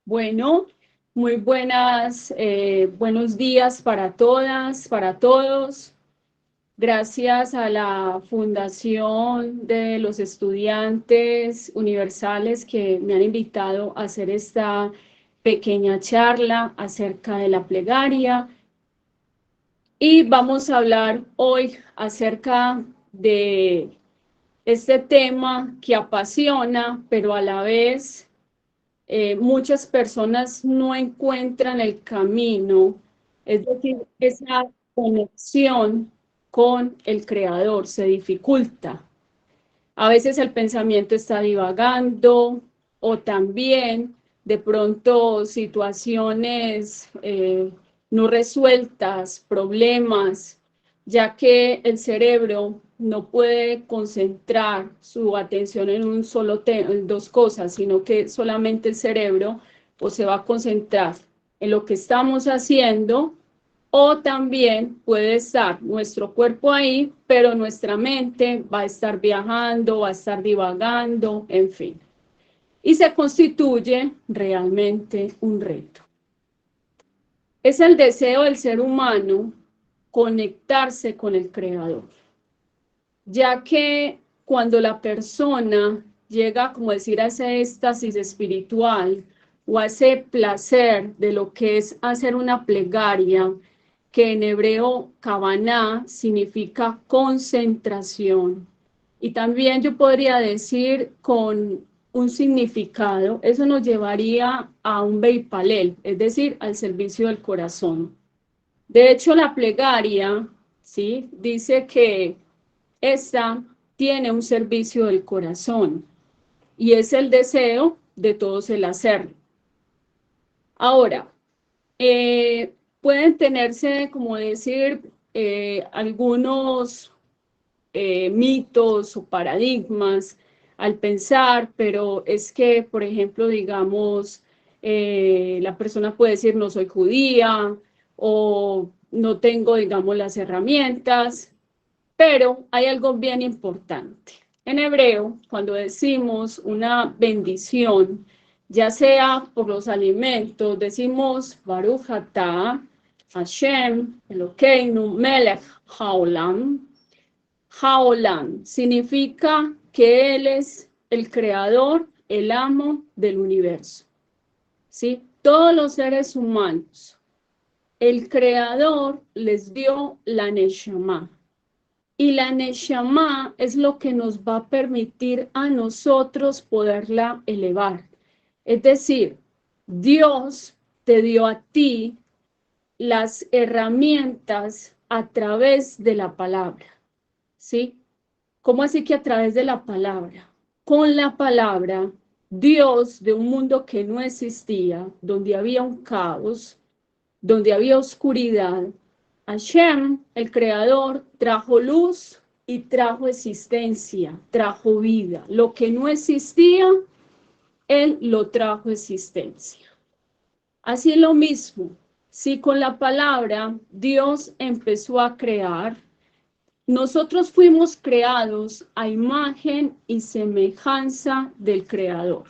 Bueno, muy buenos días para todas, para todos. Gracias a la Fundación de los Estudiantes Universales que me han invitado a hacer esta pequeña charla acerca de la plegaria. Y vamos a hablar hoy acerca de este tema que apasiona, pero a la vez muchas personas no encuentran el camino, es decir, esa conexión con el Creador se dificulta. A veces el pensamiento está divagando o también de pronto situaciones no resueltas, problemas, ya que el cerebro no puede concentrar su atención en un solo tema, en dos cosas, sino que solamente el cerebro pues, se va a concentrar en lo que estamos haciendo, o también puede estar nuestro cuerpo ahí, pero nuestra mente va a estar viajando, va a estar divagando, en fin. Y se constituye realmente un reto. Es el deseo del ser humano conectarse con el Creador, ya que cuando la persona llega, como decir, a ese éxtasis espiritual o a ese placer de lo que es hacer una plegaria, que en hebreo kavaná significa concentración, y también yo podría decir con un significado, eso nos llevaría a un beipalel, es decir, al servicio del corazón. De hecho, la plegaria, ¿sí?, dice que esta tiene un servicio del corazón y es el deseo de todos el hacerlo. Ahora, pueden tenerse, como decir, algunos mitos o paradigmas al pensar, pero es que, por ejemplo, digamos, la persona puede decir no soy judía o no tengo, digamos, las herramientas, pero hay algo bien importante. En hebreo, cuando decimos una bendición, ya sea por los alimentos, decimos Baruch atah Hashem Elokeinu melech haolam. Haolam significa que Él es el creador, el amo del universo. ¿Sí? Todos los seres humanos, el creador les dio la Neshama. Y la Neshama es lo que nos va a permitir a nosotros poderla elevar. Es decir, Dios te dio a ti las herramientas a través de la palabra, ¿sí? ¿Cómo así que a través de la palabra? Con la palabra, Dios de un mundo que no existía, donde había un caos, donde había oscuridad, Hashem, el creador, trajo luz y trajo existencia, trajo vida. Lo que no existía, Él lo trajo existencia. Así es lo mismo, si con la palabra Dios empezó a crear, nosotros fuimos creados a imagen y semejanza del Creador.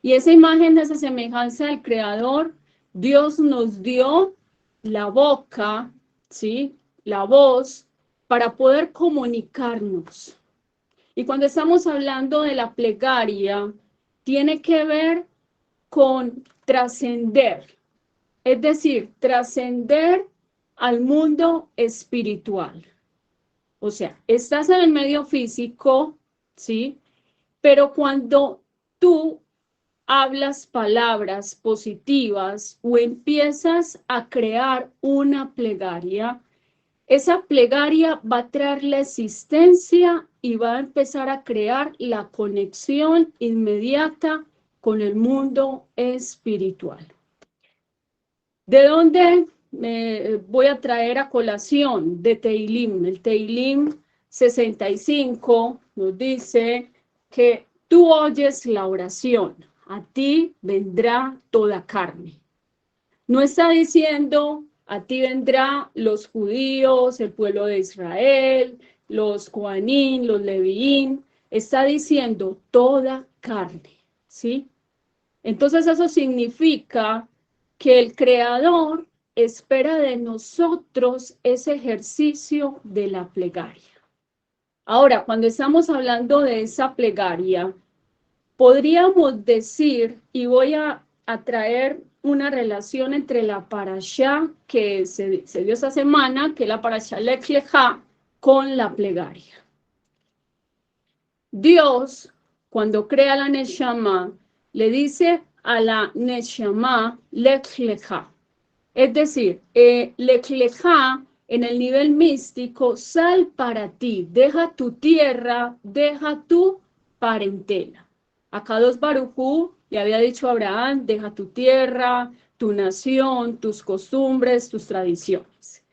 Y esa imagen, esa semejanza del Creador, Dios nos dio la boca, ¿sí?, la voz, para poder comunicarnos. Y cuando estamos hablando de la plegaria, tiene que ver con trascender, es decir, trascender al mundo espiritual. O sea, estás en el medio físico, ¿sí? Pero cuando tú hablas palabras positivas o empiezas a crear una plegaria, esa plegaria va a traer la existencia y va a empezar a crear la conexión inmediata con el mundo espiritual. ¿De dónde me voy a traer a colación? De Teilim. El Teilim 65 nos dice que tú oyes la oración, a ti vendrá toda carne. No está diciendo a ti vendrá los judíos, el pueblo de Israel, los Coanín, los Leviín. Está diciendo toda carne, ¿sí? Entonces eso significa que el Creador espera de nosotros ese ejercicio de la plegaria. Ahora, cuando estamos hablando de esa plegaria, podríamos decir, y voy a traer una relación entre la parashá que se dio esa semana, que es la parashá Lech Lechá, con la plegaria. Dios, cuando crea la Neshama, le dice a la Neshama Lech Lechá. Es decir, Lech Lechá, en el nivel místico, sal para ti, deja tu tierra, deja tu parentela. Akadosh Baruj Hu le había dicho a Abraham, deja tu tierra, tu nación, tus costumbres, tus tradiciones.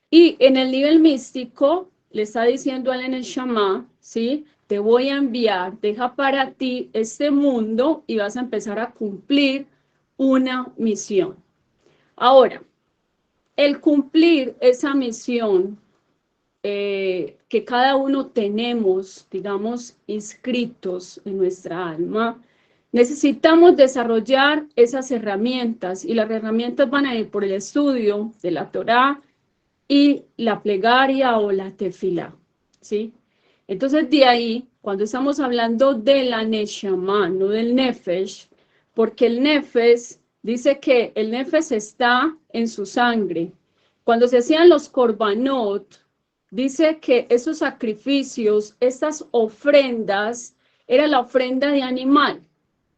Y en el nivel místico, le está diciendo al Neshama, ¿sí? Te voy a enviar, deja para ti este mundo y vas a empezar a cumplir una misión. Ahora, el cumplir esa misión que cada uno tenemos, digamos, inscritos en nuestra alma, necesitamos desarrollar esas herramientas y las herramientas van a ir por el estudio de la Torá y la plegaria o la tefilá, ¿sí? Entonces, de ahí, cuando estamos hablando de la neshama, no del nefesh, porque el nefesh dice que el nefesh está en su sangre. Cuando se hacían los korbanot, dice que esos sacrificios, estas ofrendas, era la ofrenda de animal.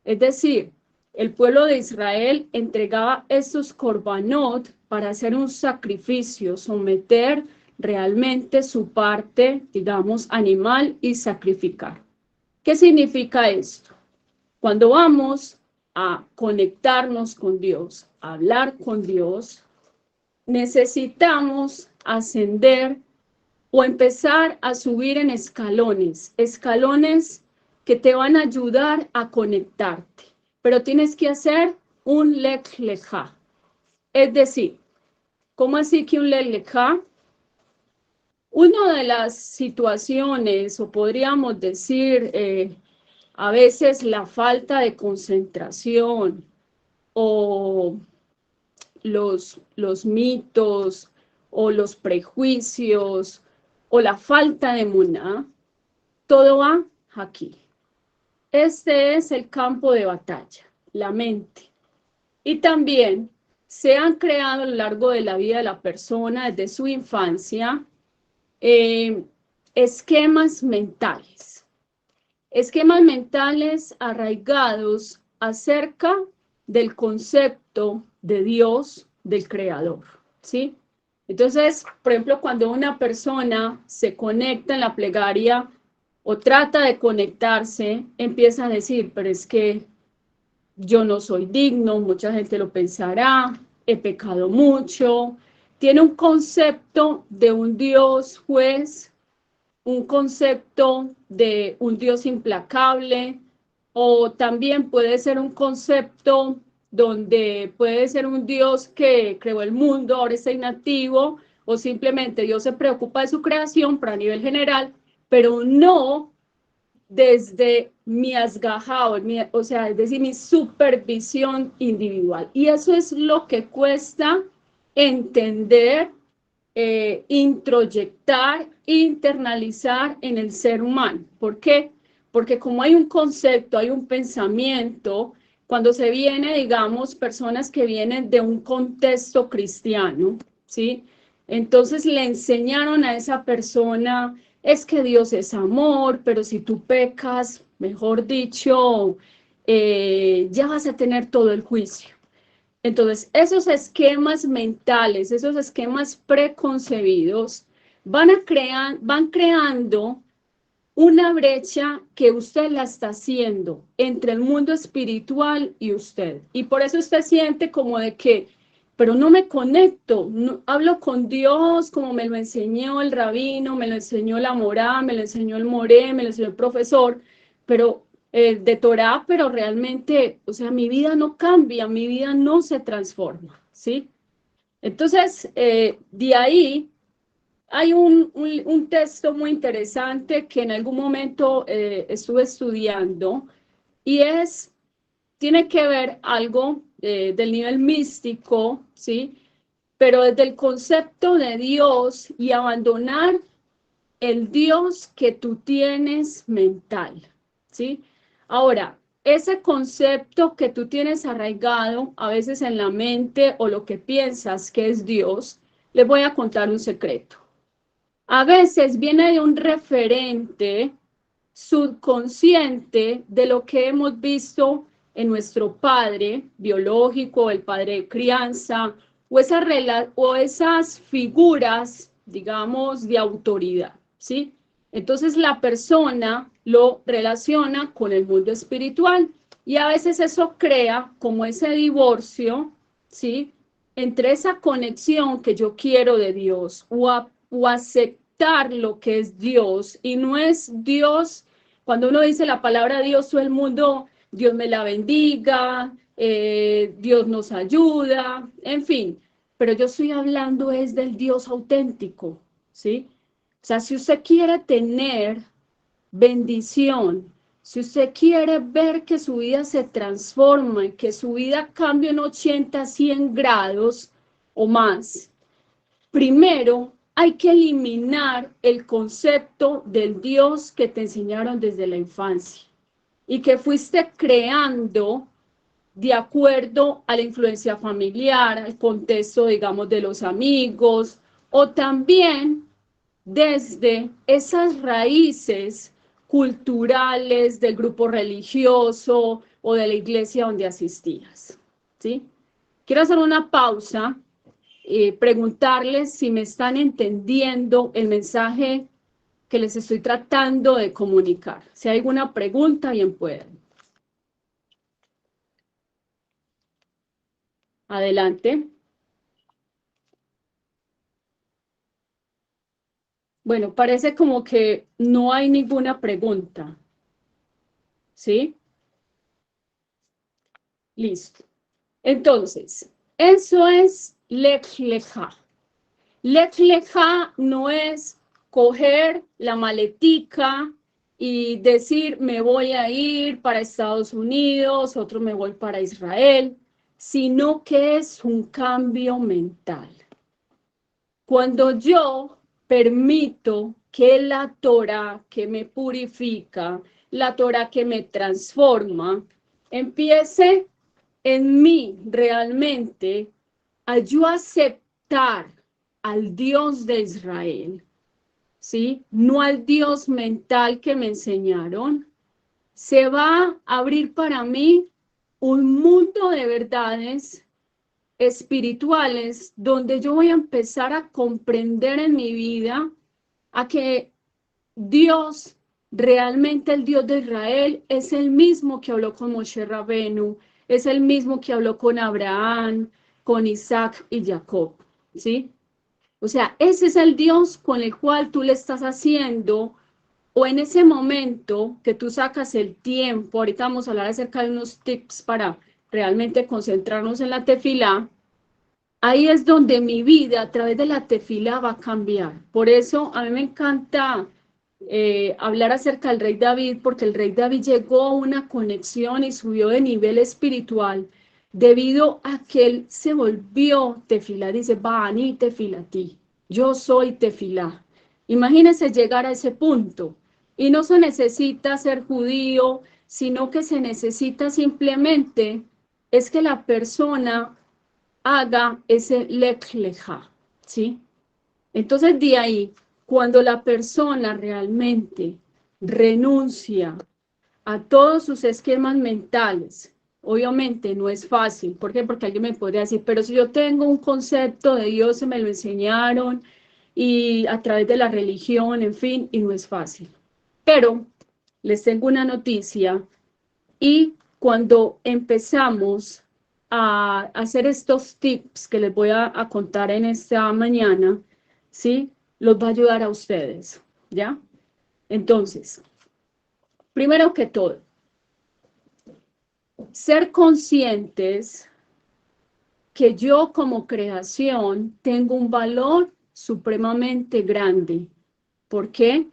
Es decir, el pueblo de Israel entregaba estos korbanot para hacer un sacrificio, someter realmente su parte, digamos, animal y sacrificar. ¿Qué significa esto? Cuando vamos a conectarnos con Dios, a hablar con Dios, necesitamos ascender o empezar a subir en escalones, escalones que te van a ayudar a conectarte, pero tienes que hacer un Lech Lechá. Es decir, ¿cómo así que un Lech Lechá? Una de las situaciones, o podríamos decir, a veces la falta de concentración o los mitos o los prejuicios o la falta de emuná, todo va aquí. Este es el campo de batalla, la mente. Y también se han creado a lo largo de la vida de la persona, desde su infancia, esquemas mentales. Esquemas mentales arraigados acerca del concepto de Dios, del Creador, ¿sí? Entonces, por ejemplo, cuando una persona se conecta en la plegaria o trata de conectarse, empieza a decir, pero es que yo no soy digno, mucha gente lo pensará, he pecado mucho. Tiene un concepto de un Dios juez, un concepto de un Dios implacable, o también puede ser un concepto donde puede ser un Dios que creó el mundo, ahora está inactivo, o simplemente Dios se preocupa de su creación, pero a nivel general, pero no desde mi asgajá, o sea, es decir, mi supervisión individual. Y eso es lo que cuesta entender, introyectar, internalizar en el ser humano. ¿Por qué? Porque como hay un concepto, hay un pensamiento, cuando se viene, digamos, personas que vienen de un contexto cristiano, ¿sí? Entonces le enseñaron a esa persona, es que Dios es amor, pero si tú pecas, mejor dicho, ya vas a tener todo el juicio. Entonces, esos esquemas mentales, esos esquemas preconcebidos van creando una brecha que usted la está haciendo entre el mundo espiritual y usted. Y por eso usted siente como de que, pero no me conecto, no, hablo con Dios como me lo enseñó el rabino, me lo enseñó la morá, me lo enseñó el moré, me lo enseñó el profesor, pero de Torah, pero realmente, o sea, mi vida no cambia, mi vida no se transforma, ¿sí? Entonces, de ahí hay un texto muy interesante que en algún momento estuve estudiando y es tiene que ver algo del nivel místico, ¿sí? Pero desde el concepto de Dios y abandonar el Dios que tú tienes mental, ¿sí? Ahora, ese concepto que tú tienes arraigado a veces en la mente o lo que piensas que es Dios, les voy a contar un secreto. A veces viene de un referente subconsciente de lo que hemos visto en nuestro padre biológico, el padre de crianza, o esas figuras, digamos, de autoridad, ¿sí? Entonces la persona lo relaciona con el mundo espiritual y a veces eso crea como ese divorcio, ¿sí? Entre esa conexión que yo quiero de Dios o aceptar lo que es Dios y no es Dios. Cuando uno dice la palabra Dios, todo el mundo, Dios me la bendiga, Dios nos ayuda, en fin, pero yo estoy hablando es del Dios auténtico, ¿sí? O sea, si usted quiere tener bendición, si usted quiere ver que su vida se transforma y que su vida cambie en 80, 100 grados o más, primero hay que eliminar el concepto del Dios que te enseñaron desde la infancia y que fuiste creando de acuerdo a la influencia familiar, al contexto, digamos, de los amigos, o también desde esas raíces culturales del grupo religioso o de la iglesia donde asistías, ¿sí? Quiero hacer una pausa y preguntarles si me están entendiendo el mensaje que les estoy tratando de comunicar. Si hay alguna pregunta, bien pueden. Adelante. Bueno, parece como que no hay ninguna pregunta, ¿sí? Listo. Entonces, eso es Lech Lecha. Lech Lecha no es coger la maletica y decir, me voy a ir para Estados Unidos, otro me voy para Israel, sino que es un cambio mental. Cuando yo permito que la Torah que me purifica, la Torah que me transforma, empiece en mí realmente a yo aceptar al Dios de Israel, ¿sí? No al Dios mental que me enseñaron, se va a abrir para mí un mundo de verdades espirituales donde yo voy a empezar a comprender en mi vida a que Dios, realmente el Dios de Israel, es el mismo que habló con Moshe Rabenu, es el mismo que habló con Abraham, con Isaac y Jacob, ¿sí? O sea, ese es el Dios con el cual tú le estás haciendo, o en ese momento que tú sacas el tiempo, ahorita vamos a hablar acerca de unos tips para realmente concentrarnos en la tefilá. Ahí es donde mi vida a través de la tefila va a cambiar. Por eso a mí me encanta hablar acerca del rey David, porque el rey David llegó a una conexión y subió de nivel espiritual debido a que él se volvió tefila. Dice, Bani tefilati, yo soy tefila. Imagínense llegar a ese punto. Y no se necesita ser judío, sino que se necesita simplemente es que la persona haga ese lech lecha, ¿sí? Entonces de ahí, cuando la persona realmente renuncia a todos sus esquemas mentales, obviamente no es fácil. ¿Por qué? Porque alguien me podría decir, pero si yo tengo un concepto de Dios, se me lo enseñaron y a través de la religión, en fin, y no es fácil. Pero les tengo una noticia y cuando empezamos a hacer estos tips que les voy a contar en esta mañana, ¿sí? Los va a ayudar a ustedes, ¿ya? Entonces, primero que todo, ser conscientes que yo como creación tengo un valor supremamente grande. ¿Por qué?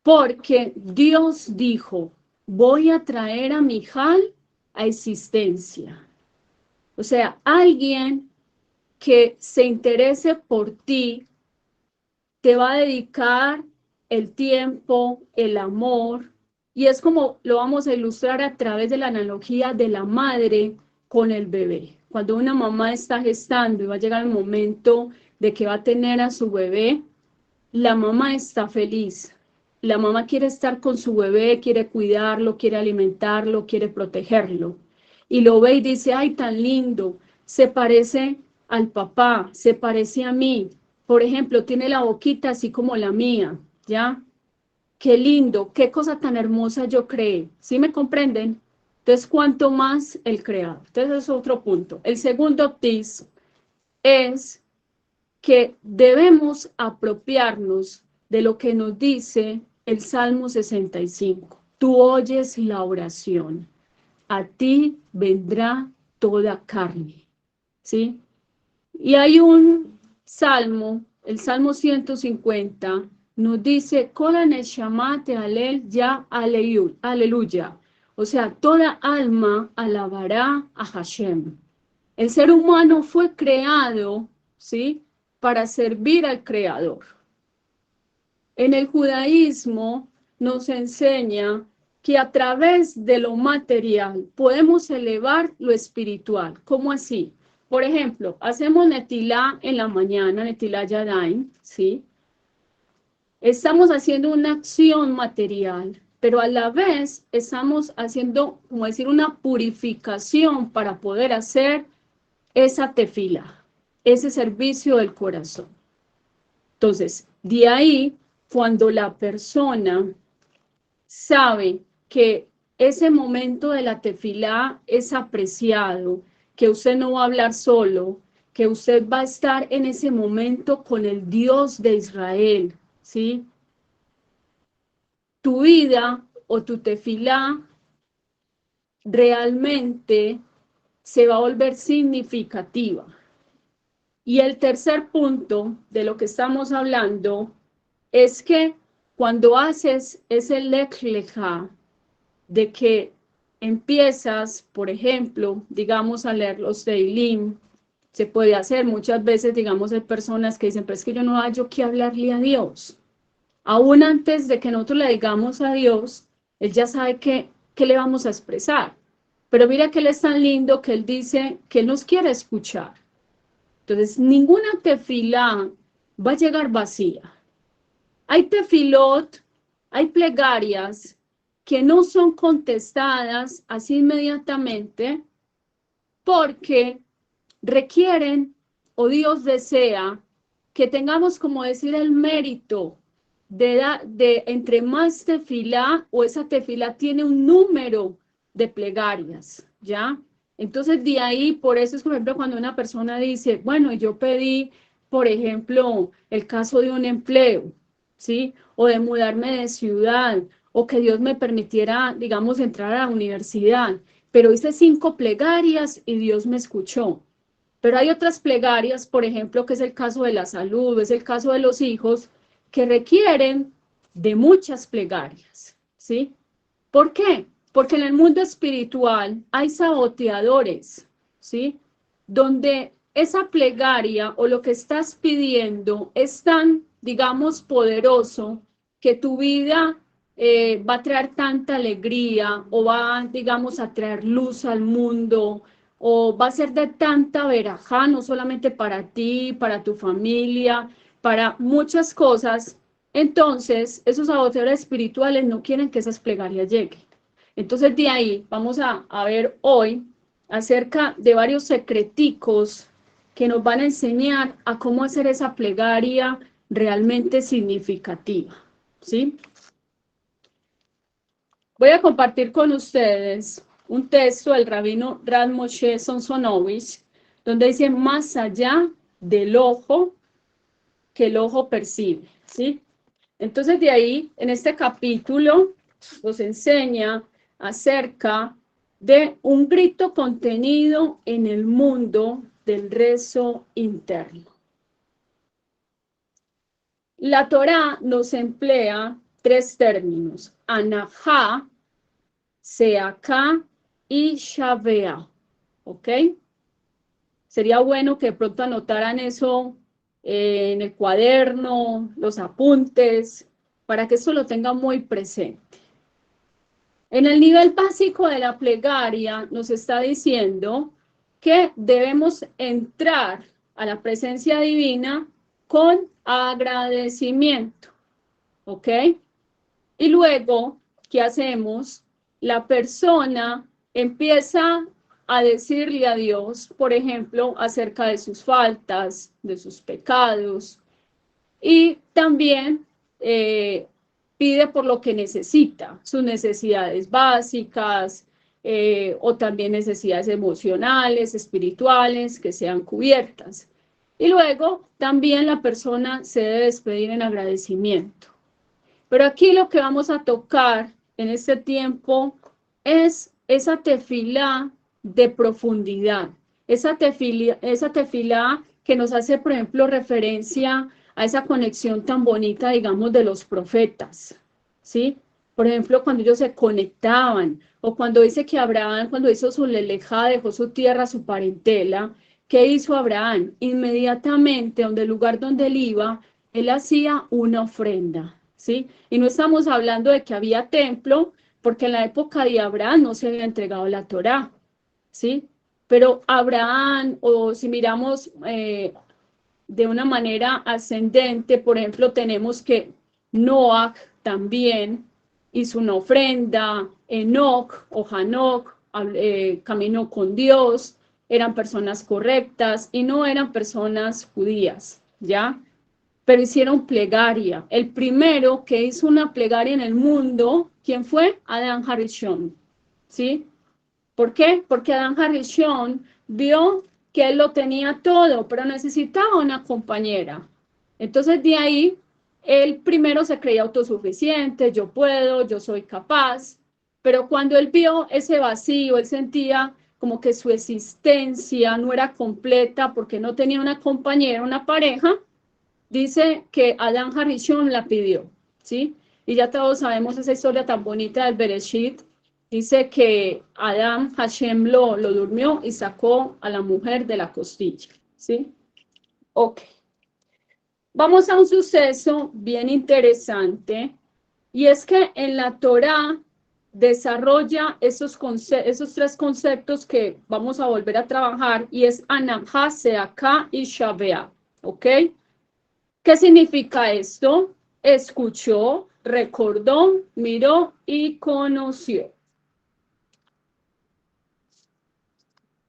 Porque Dios dijo, voy a traer a Mijal a existencia. O sea, alguien que se interese por ti te va a dedicar el tiempo, el amor, y es como lo vamos a ilustrar a través de la analogía de la madre con el bebé. Cuando una mamá está gestando y va a llegar el momento de que va a tener a su bebé, la mamá está feliz. La mamá quiere estar con su bebé, quiere cuidarlo, quiere alimentarlo, quiere protegerlo. Y lo ve y dice, ay, tan lindo, se parece al papá, se parece a mí. Por ejemplo, tiene la boquita así como la mía, ¿ya? Qué lindo, qué cosa tan hermosa yo creé. ¿Sí me comprenden? Entonces, ¿cuánto más el creador? Entonces, es otro punto. El segundo tips es que debemos apropiarnos de lo que nos dice el Salmo 65. Tú oyes la oración, a ti vendrá toda carne, ¿sí? Y hay un salmo, el Salmo 150, nos dice, Kola neshama tehalel ya aleluya. O sea, toda alma alabará a Hashem. El ser humano fue creado, ¿sí?, para servir al Creador. En el judaísmo nos enseña que a través de lo material podemos elevar lo espiritual. ¿Cómo así? Por ejemplo, hacemos netilá en la mañana, netilá yadayim, ¿sí? Estamos haciendo una acción material, pero a la vez estamos haciendo, como decir, una purificación para poder hacer esa tefila, ese servicio del corazón. Entonces, de ahí, cuando la persona sabe que ese momento de la tefilá es apreciado, que usted no va a hablar solo, que usted va a estar en ese momento con el Dios de Israel, ¿sí? Tu vida o tu tefilá realmente se va a volver significativa. Y el tercer punto de lo que estamos hablando es que cuando haces ese lech lecha, de que empiezas, por ejemplo, digamos, a leer los Teilim, se puede hacer muchas veces, digamos, hay personas que dicen, pero es que yo no hallo que hablarle a Dios. Aún antes de que nosotros le digamos a Dios, Él ya sabe qué le vamos a expresar. Pero mira que Él es tan lindo que Él dice que Él nos quiere escuchar. Entonces, ninguna tefilá va a llegar vacía. Hay tefilot, hay plegarias que no son contestadas así inmediatamente porque requieren o Dios desea que tengamos, como decir, el mérito de entre más tefilá o esa tefilá tiene un número de plegarias, ¿ya? Entonces de ahí, por eso es, por ejemplo, cuando una persona dice, bueno, yo pedí, por ejemplo, el caso de un empleo, ¿sí? O de mudarme de ciudad, o que Dios me permitiera, digamos, entrar a la universidad, pero hice 5 plegarias y Dios me escuchó. Pero hay otras plegarias, por ejemplo, que es el caso de la salud, es el caso de los hijos, que requieren de muchas plegarias, ¿sí? ¿Por qué? Porque en el mundo espiritual hay saboteadores, ¿sí? Donde esa plegaria o lo que estás pidiendo es tan, digamos, poderoso que tu vida va a traer tanta alegría o va, digamos, a traer luz al mundo o va a ser de tanta verajá, no solamente para ti, para tu familia, para muchas cosas. Entonces, esos saboteadores espirituales no quieren que esas plegarias lleguen. Entonces, de ahí vamos a ver hoy acerca de varios secreticos que nos van a enseñar a cómo hacer esa plegaria realmente significativa, ¿sí? Voy a compartir con ustedes un texto del rabino Rav Moshe Sonsonowitz, donde dice, más allá del ojo que el ojo percibe, ¿sí? Entonces de ahí, en este capítulo, nos enseña acerca de un grito contenido en el mundo del rezo interno. La Torá nos emplea 3 términos, anahá, seaká y Shavea, ¿ok? Sería bueno que de pronto anotaran eso en el cuaderno, los apuntes, para que eso lo tengan muy presente. En el nivel básico de la plegaria nos está diciendo que debemos entrar a la presencia divina con agradecimiento, ¿ok? Y luego, ¿qué hacemos? La persona empieza a decirle a Dios, por ejemplo, acerca de sus faltas, de sus pecados, y también pide por lo que necesita, sus necesidades básicas, o también necesidades emocionales, espirituales, que sean cubiertas. Y luego también la persona se debe despedir en agradecimiento. Pero aquí lo que vamos a tocar en este tiempo es esa tefilá de profundidad, esa tefilá que nos hace, por ejemplo, referencia a esa conexión tan bonita, digamos, de los profetas, ¿sí? Por ejemplo, cuando ellos se conectaban, o cuando dice que Abraham, cuando hizo su lelejá, dejó su tierra, su parentela, ¿qué hizo Abraham? Inmediatamente, donde el lugar donde él iba, él hacía una ofrenda, ¿sí? Y no estamos hablando de que había templo, porque en la época de Abraham no se había entregado la Torá, ¿sí? Pero Abraham, o si miramos de una manera ascendente, por ejemplo, tenemos que Noach también hizo una ofrenda, Enoch o Hanoch caminó con Dios, eran personas correctas y no eran personas judías, ¿ya? Pero hicieron plegaria. El primero que hizo una plegaria en el mundo, ¿quién fue? Adán Harishon, ¿sí? ¿Por qué? Porque Adán Harishon vio que él lo tenía todo, pero necesitaba una compañera. Entonces de ahí, él primero se creía autosuficiente, yo puedo, yo soy capaz, pero cuando él vio ese vacío, él sentía como que su existencia no era completa porque no tenía una compañera, una pareja, dice que Adán Harishon la pidió, ¿sí? Y ya todos sabemos esa historia tan bonita del Bereshit. Dice que Adán Hashem lo durmió y sacó a la mujer de la costilla, ¿sí? Ok. Vamos a un suceso bien interesante, y es que en la Torá desarrolla esos tres conceptos que vamos a volver a trabajar, y es Anahá, Seaká y Shavea, ¿ok? ¿Qué significa esto? Escuchó, recordó, miró y conoció.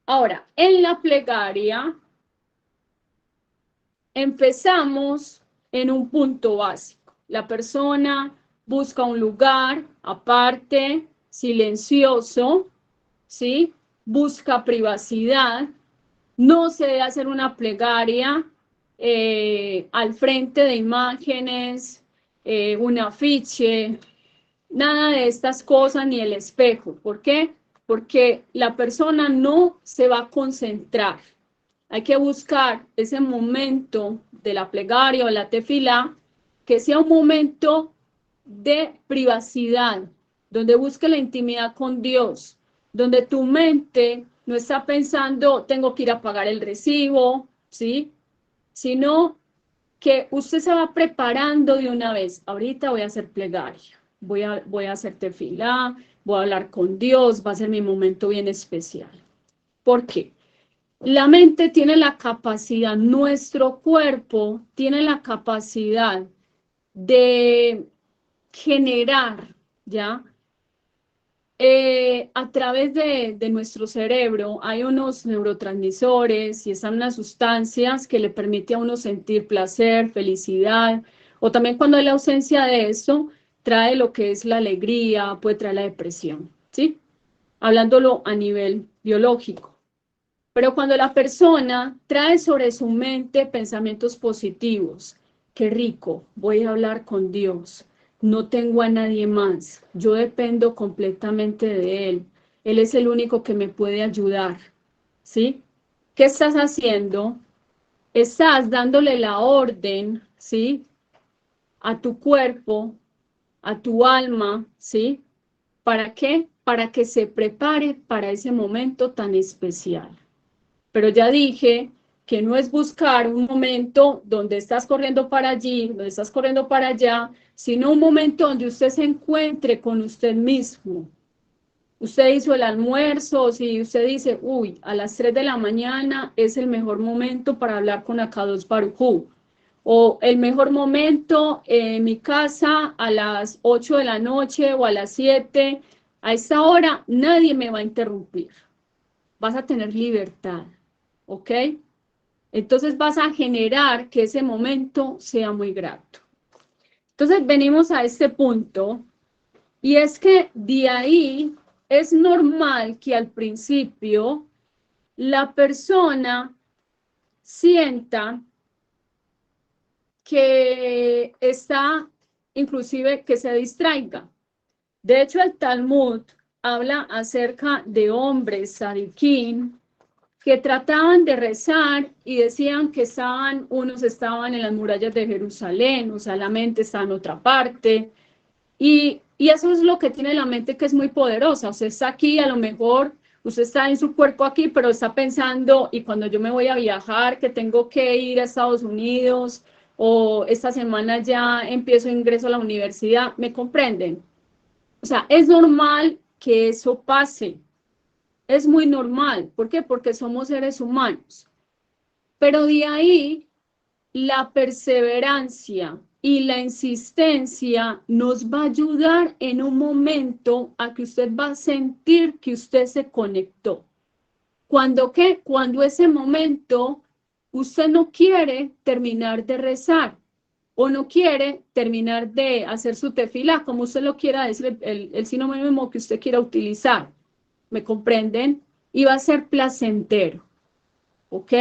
Ahora, en la plegaria empezamos en un punto básico. La persona busca un lugar aparte, silencioso, ¿sí? Busca privacidad. No se debe hacer una plegaria al frente de imágenes, un afiche, nada de estas cosas, ni el espejo. ¿Por qué? Porque la persona no se va a concentrar. Hay que buscar ese momento de la plegaria o la tefilá que sea un momento de privacidad, donde busque la intimidad con Dios, donde tu mente no está pensando, tengo que ir a pagar el recibo, ¿sí? Sino que usted se va preparando de una vez. Ahorita voy a hacer plegaria, voy a hacer tefilá, voy a hablar con Dios, va a ser mi momento bien especial. ¿Por qué? La mente tiene la capacidad, nuestro cuerpo tiene la capacidad de generar, ¿ya? A través de nuestro cerebro hay unos neurotransmisores y están unas sustancias que le permiten a uno sentir placer, felicidad, o también cuando hay la ausencia de eso, trae lo que es la alegría, puede traer la depresión, ¿sí? Hablándolo a nivel biológico. Pero cuando la persona trae sobre su mente pensamientos positivos, qué rico, voy a hablar con Dios, no tengo a nadie más, yo dependo completamente de Él, Él es el único que me puede ayudar, ¿sí? ¿Qué estás haciendo? Estás dándole la orden, ¿sí? A tu cuerpo, a tu alma, ¿sí? ¿Para qué? para que se prepare para ese momento tan especial. Pero ya dije que no es buscar un momento donde estás corriendo para allí, donde estás corriendo para allá, sino un momento donde usted se encuentre con usted mismo. Usted hizo el almuerzo, o si usted dice, uy, a las 3 de la mañana es el mejor momento para hablar con Akadosh Baruj Hu, o el mejor momento en mi casa a las 8 de la noche o a las 7, a esta hora nadie me va a interrumpir. Vas a tener libertad, ¿ok? Entonces vas a generar que ese momento sea muy grato. Entonces venimos a este punto, y es que de ahí es normal que al principio la persona sienta que está, inclusive que se distraiga. De hecho, el Talmud habla acerca de hombres sadiquín que trataban de rezar y decían que unos estaban en las murallas de Jerusalén, o sea, la mente está en otra parte, y eso es lo que tiene la mente, que es muy poderosa. Usted está aquí, a lo mejor usted está en su cuerpo aquí, pero está pensando, y cuando yo me voy a viajar, que tengo que ir a Estados Unidos, o esta semana ya ingreso a la universidad, ¿me comprenden? O sea, es normal que eso pase. Es muy normal. ¿Por qué? Porque somos seres humanos. Pero de ahí, la perseverancia y la insistencia nos va a ayudar en un momento a que usted va a sentir que usted se conectó. ¿Cuándo qué? Cuando ese momento usted no quiere terminar de rezar o no quiere terminar de hacer su tefilá, como usted lo quiera decir, el sinónimo que usted quiera utilizar. ¿Me comprenden? Y va a ser placentero, ¿ok?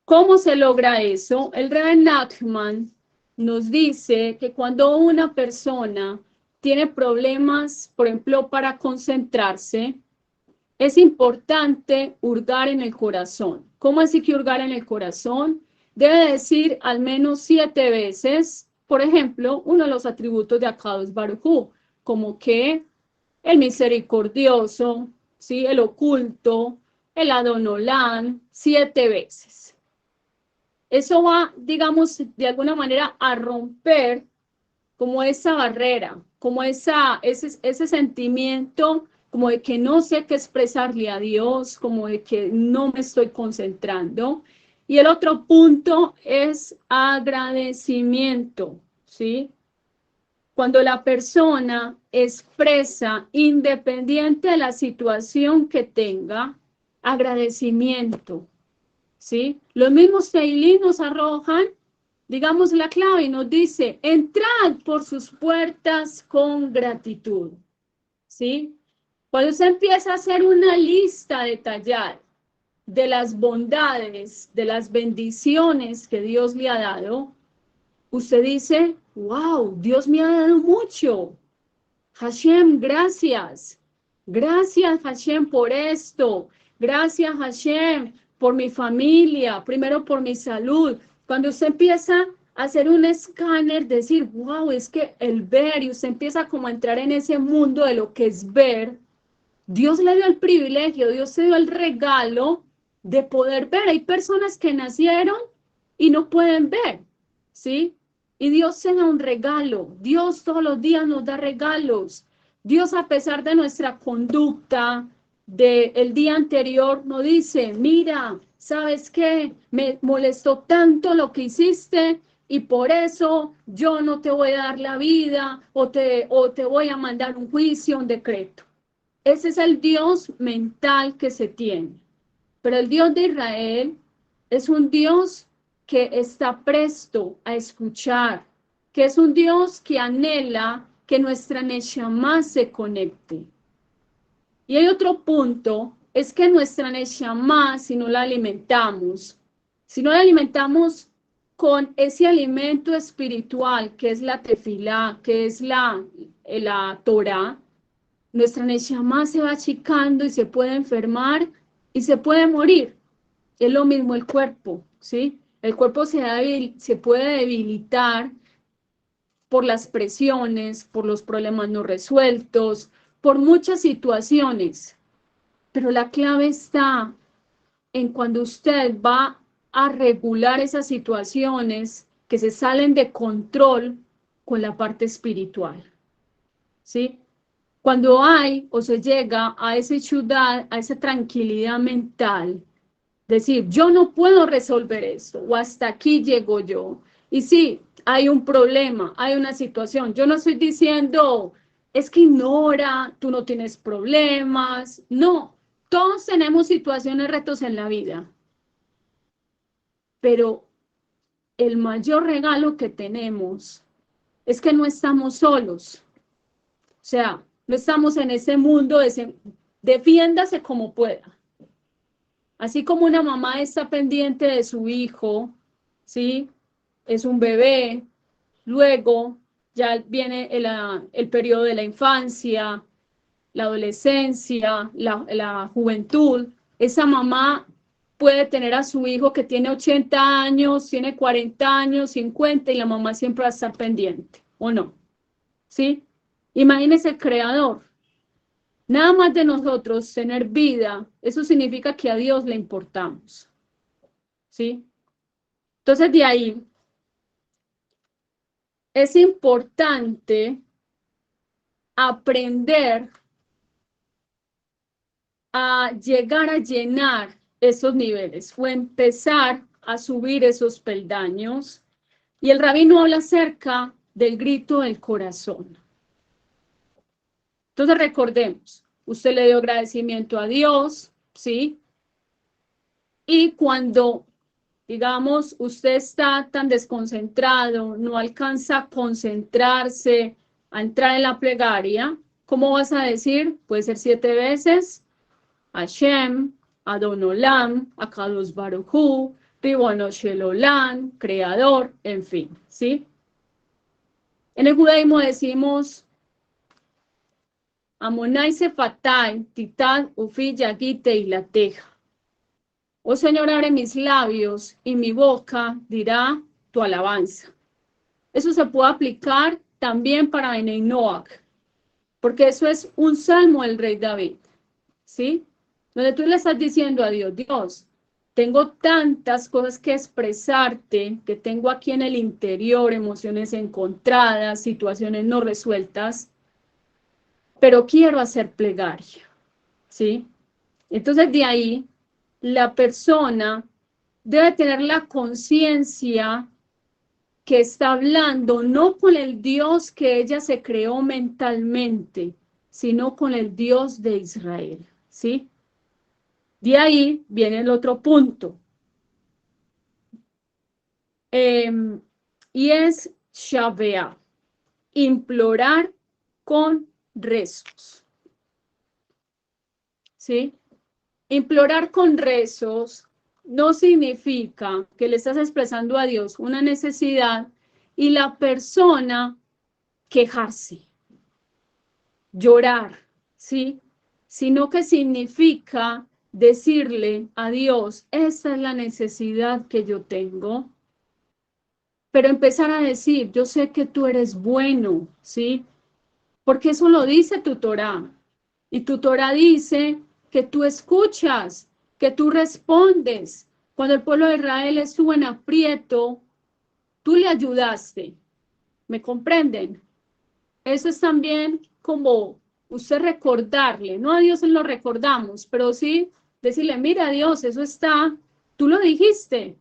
¿Cómo se logra eso? El Rebbe Nachman nos dice que cuando una persona tiene problemas, por ejemplo, para concentrarse, es importante hurgar en el corazón. ¿Cómo así que hurgar en el corazón? Debe decir al menos 7 veces, por ejemplo, uno de los atributos de Akadosh Baruj Hu, como que el misericordioso, ¿sí? El oculto, el Adonolán, 7 veces. Eso va, digamos, de alguna manera a romper como esa barrera, como ese sentimiento como de que no sé qué expresarle a Dios, como de que no me estoy concentrando. Y el otro punto es agradecimiento, ¿sí? Cuando la persona expresa, independiente de la situación que tenga, agradecimiento, ¿sí? Los mismos Teilín nos arrojan, digamos, la clave y nos dice, entrad por sus puertas con gratitud, ¿sí? Cuando usted empieza a hacer una lista detallada de las bondades, de las bendiciones que Dios le ha dado, usted dice, wow, Dios me ha dado mucho. Hashem, gracias. Gracias, Hashem, por esto. Gracias, Hashem, por mi familia. Primero, por mi salud. Cuando usted empieza a hacer un escáner, decir, wow, es que el ver, y usted empieza como a entrar en ese mundo de lo que es ver, Dios le dio el privilegio, Dios le dio el regalo de poder ver. Hay personas que nacieron y no pueden ver, ¿sí? Y Dios se da un regalo. Dios todos los días nos da regalos. Dios, a pesar de nuestra conducta del día anterior, nos dice, mira, ¿sabes qué? Me molestó tanto lo que hiciste y por eso yo no te voy a dar la vida o te voy a mandar un juicio, un decreto. Ese es el Dios mental que se tiene. Pero el Dios de Israel es un Dios que está presto a escuchar, que es un Dios que anhela que nuestra Neshama se conecte. Y hay otro punto, es que nuestra Neshama, si no la alimentamos con ese alimento espiritual que es la tefilá, que es la Torah, nuestra Neshama se va achicando y se puede enfermar y se puede morir. Es lo mismo el cuerpo, ¿sí? El cuerpo se puede debilitar por las presiones, por los problemas no resueltos, por muchas situaciones, pero la clave está en cuando usted va a regular esas situaciones que se salen de control con la parte espiritual, ¿sí? Cuando hay o se llega a esa ciudad, a esa tranquilidad mental, decir, yo no puedo resolver esto, o hasta aquí llego yo. Y sí, hay un problema, hay una situación. Yo no estoy diciendo, es que ignora, tú no tienes problemas. No, todos tenemos situaciones, retos en la vida. Pero el mayor regalo que tenemos es que no estamos solos. O sea, no estamos en ese mundo, defiéndase como pueda. Así como una mamá está pendiente de su hijo, ¿sí? Es un bebé, luego ya viene el periodo de la infancia, la adolescencia, la juventud. Esa mamá puede tener a su hijo que tiene 80 años, tiene 40 años, 50, y la mamá siempre va a estar pendiente, ¿o no? ¿Sí? Imagínese el creador. Nada más de nosotros tener vida, eso significa que a Dios le importamos, ¿sí? Entonces, de ahí es importante aprender a llegar a llenar esos niveles o empezar a subir esos peldaños. Y el rabino habla acerca del grito del corazón. Entonces, recordemos, usted le dio agradecimiento a Dios, ¿sí? Y cuando, digamos, usted está tan desconcentrado, no alcanza a concentrarse, a entrar en la plegaria, ¿cómo vas a decir? Puede ser 7 veces, Hashem, Adon Olam, Akadosh Baruj Hu, Ribono Shel Olam, Creador, en fin, ¿sí? En el judaísmo decimos Amonai Sefatai, Titat, Ufi, Yagite y la Teja. Oh Señor, abre mis labios y mi boca dirá tu alabanza. Eso se puede aplicar también para Benei Noach, porque eso es un salmo del rey David, ¿sí? Donde tú le estás diciendo a Dios, Dios, tengo tantas cosas que expresarte, que tengo aquí en el interior, emociones encontradas, situaciones no resueltas, pero quiero hacer plegaria, ¿sí? Entonces de ahí la persona debe tener la conciencia que está hablando no con el Dios que ella se creó mentalmente, sino con el Dios de Israel, ¿sí? De ahí viene el otro punto, y es Shavea, implorar con rezos, ¿sí? Implorar con rezos no significa que le estás expresando a Dios una necesidad y la persona quejarse, llorar, ¿sí? Sino que significa decirle a Dios, esta es la necesidad que yo tengo, pero empezar a decir, yo sé que tú eres bueno, ¿sí? Porque eso lo dice tu Torá. Y tu Torá dice que tú escuchas, que tú respondes. Cuando el pueblo de Israel estuvo en aprieto, tú le ayudaste. ¿Me comprenden? Eso es también como usted recordarle, no a Dios lo recordamos, pero sí decirle, mira Dios, eso está, tú lo dijiste.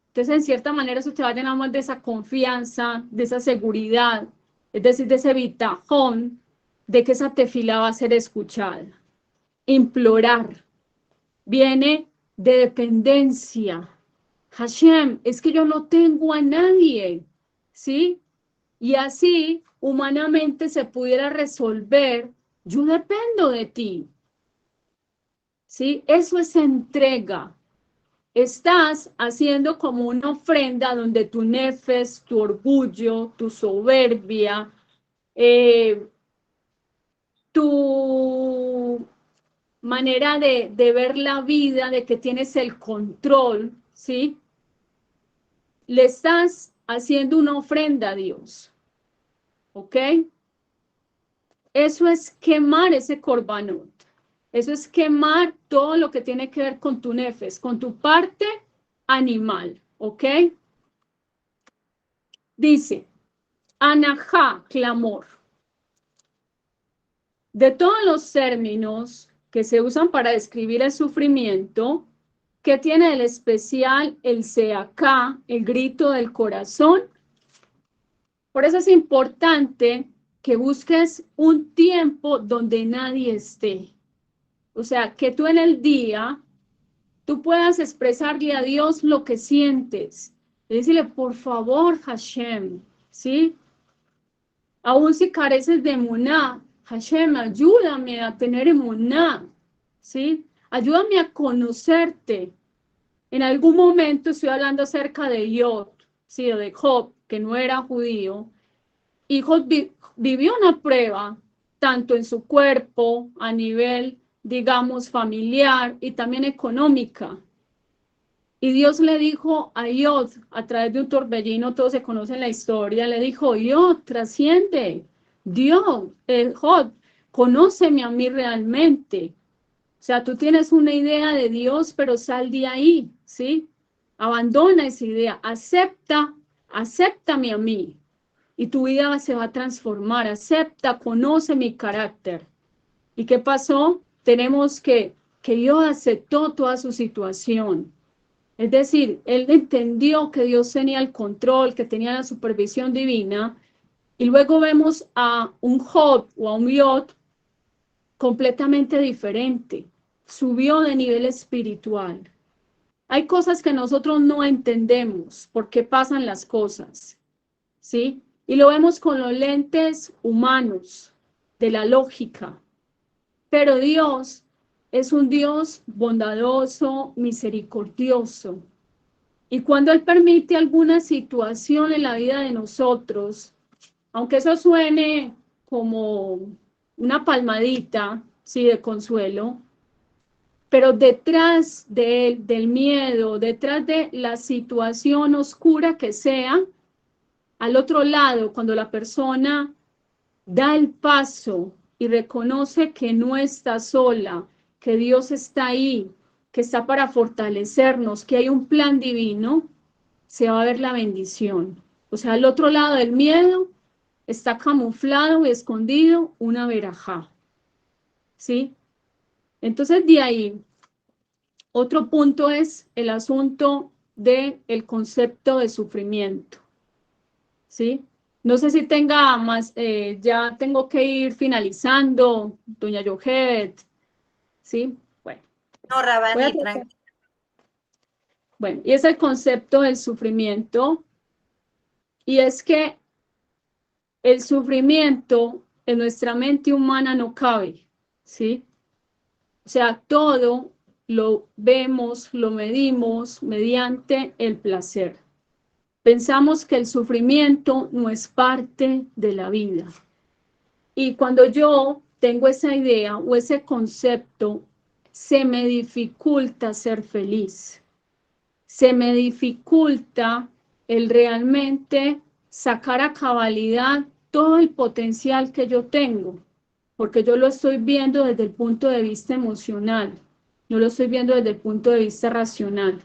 Entonces, en cierta manera, eso te va a llenar más de esa confianza, de esa seguridad, es decir, de ese bitajón, de que esa tefila va a ser escuchada. Implorar viene de dependencia. Hashem, es que yo no tengo a nadie, ¿sí? Y así, humanamente se pudiera resolver, yo dependo de ti, ¿sí? Eso es entrega. Estás haciendo como una ofrenda donde tu nefes, tu orgullo, tu soberbia, tu manera de ver la vida, de que tienes el control, ¿sí? Le estás haciendo una ofrenda a Dios, ¿ok? Eso es quemar ese corbanot. Eso es quemar todo lo que tiene que ver con tu nefes, con tu parte animal, ¿ok? Dice, anajá, clamor. De todos los términos que se usan para describir el sufrimiento, ¿qué tiene el especial el seacá, el grito del corazón? Por eso es importante que busques un tiempo donde nadie esté. O sea, que tú en el día, tú puedas expresarle a Dios lo que sientes. Decirle, por favor, Hashem, ¿sí? Aún si careces de emuná, Hashem, ayúdame a tener emuná, ¿sí? Ayúdame a conocerte. En algún momento estoy hablando acerca de Yod, ¿sí? O de Job, que no era judío. Y Job vivió una prueba, tanto en su cuerpo, a nivel, digamos, familiar y también económica. Y Dios le dijo a Yod, a través de un torbellino, todos se conocen la historia, le dijo, Yod, trasciende, Dios, Job, conóceme a mí realmente. O sea, tú tienes una idea de Dios, pero sal de ahí, ¿sí? Abandona esa idea, acéptame a mí. Y tu vida se va a transformar, acepta, conoce mi carácter. ¿Y qué pasó? Tenemos que Dios aceptó toda su situación. Es decir, él entendió que Dios tenía el control, que tenía la supervisión divina, y luego vemos a un Job o a un Yod completamente diferente. Subió de nivel espiritual. Hay cosas que nosotros no entendemos por qué pasan las cosas, ¿sí? Y lo vemos con los lentes humanos, de la lógica. Pero Dios es un Dios bondadoso, misericordioso. Y cuando Él permite alguna situación en la vida de nosotros, aunque eso suene como una palmadita, sí, de consuelo, pero detrás del miedo, detrás de la situación oscura que sea, al otro lado, cuando la persona da el paso y reconoce que no está sola, que Dios está ahí, que está para fortalecernos, que hay un plan divino, se va a ver la bendición. O sea, al otro lado del miedo está camuflado y escondido una verajá, ¿sí? Entonces, de ahí, otro punto es el asunto del concepto de sufrimiento, ¿sí? No sé si tenga más, ya tengo que ir finalizando, doña Yohet, ¿sí? Bueno, No, voy a Rabani, tratar. tranquilo. Bueno, y es el concepto del sufrimiento, y es que el sufrimiento en nuestra mente humana no cabe, ¿sí? O sea, todo lo vemos, lo medimos mediante el placer. Pensamos que el sufrimiento no es parte de la vida. Y cuando yo tengo esa idea o ese concepto, se me dificulta ser feliz. Se me dificulta el realmente sacar a cabalidad todo el potencial que yo tengo, porque yo lo estoy viendo desde el punto de vista emocional, no lo estoy viendo desde el punto de vista racional.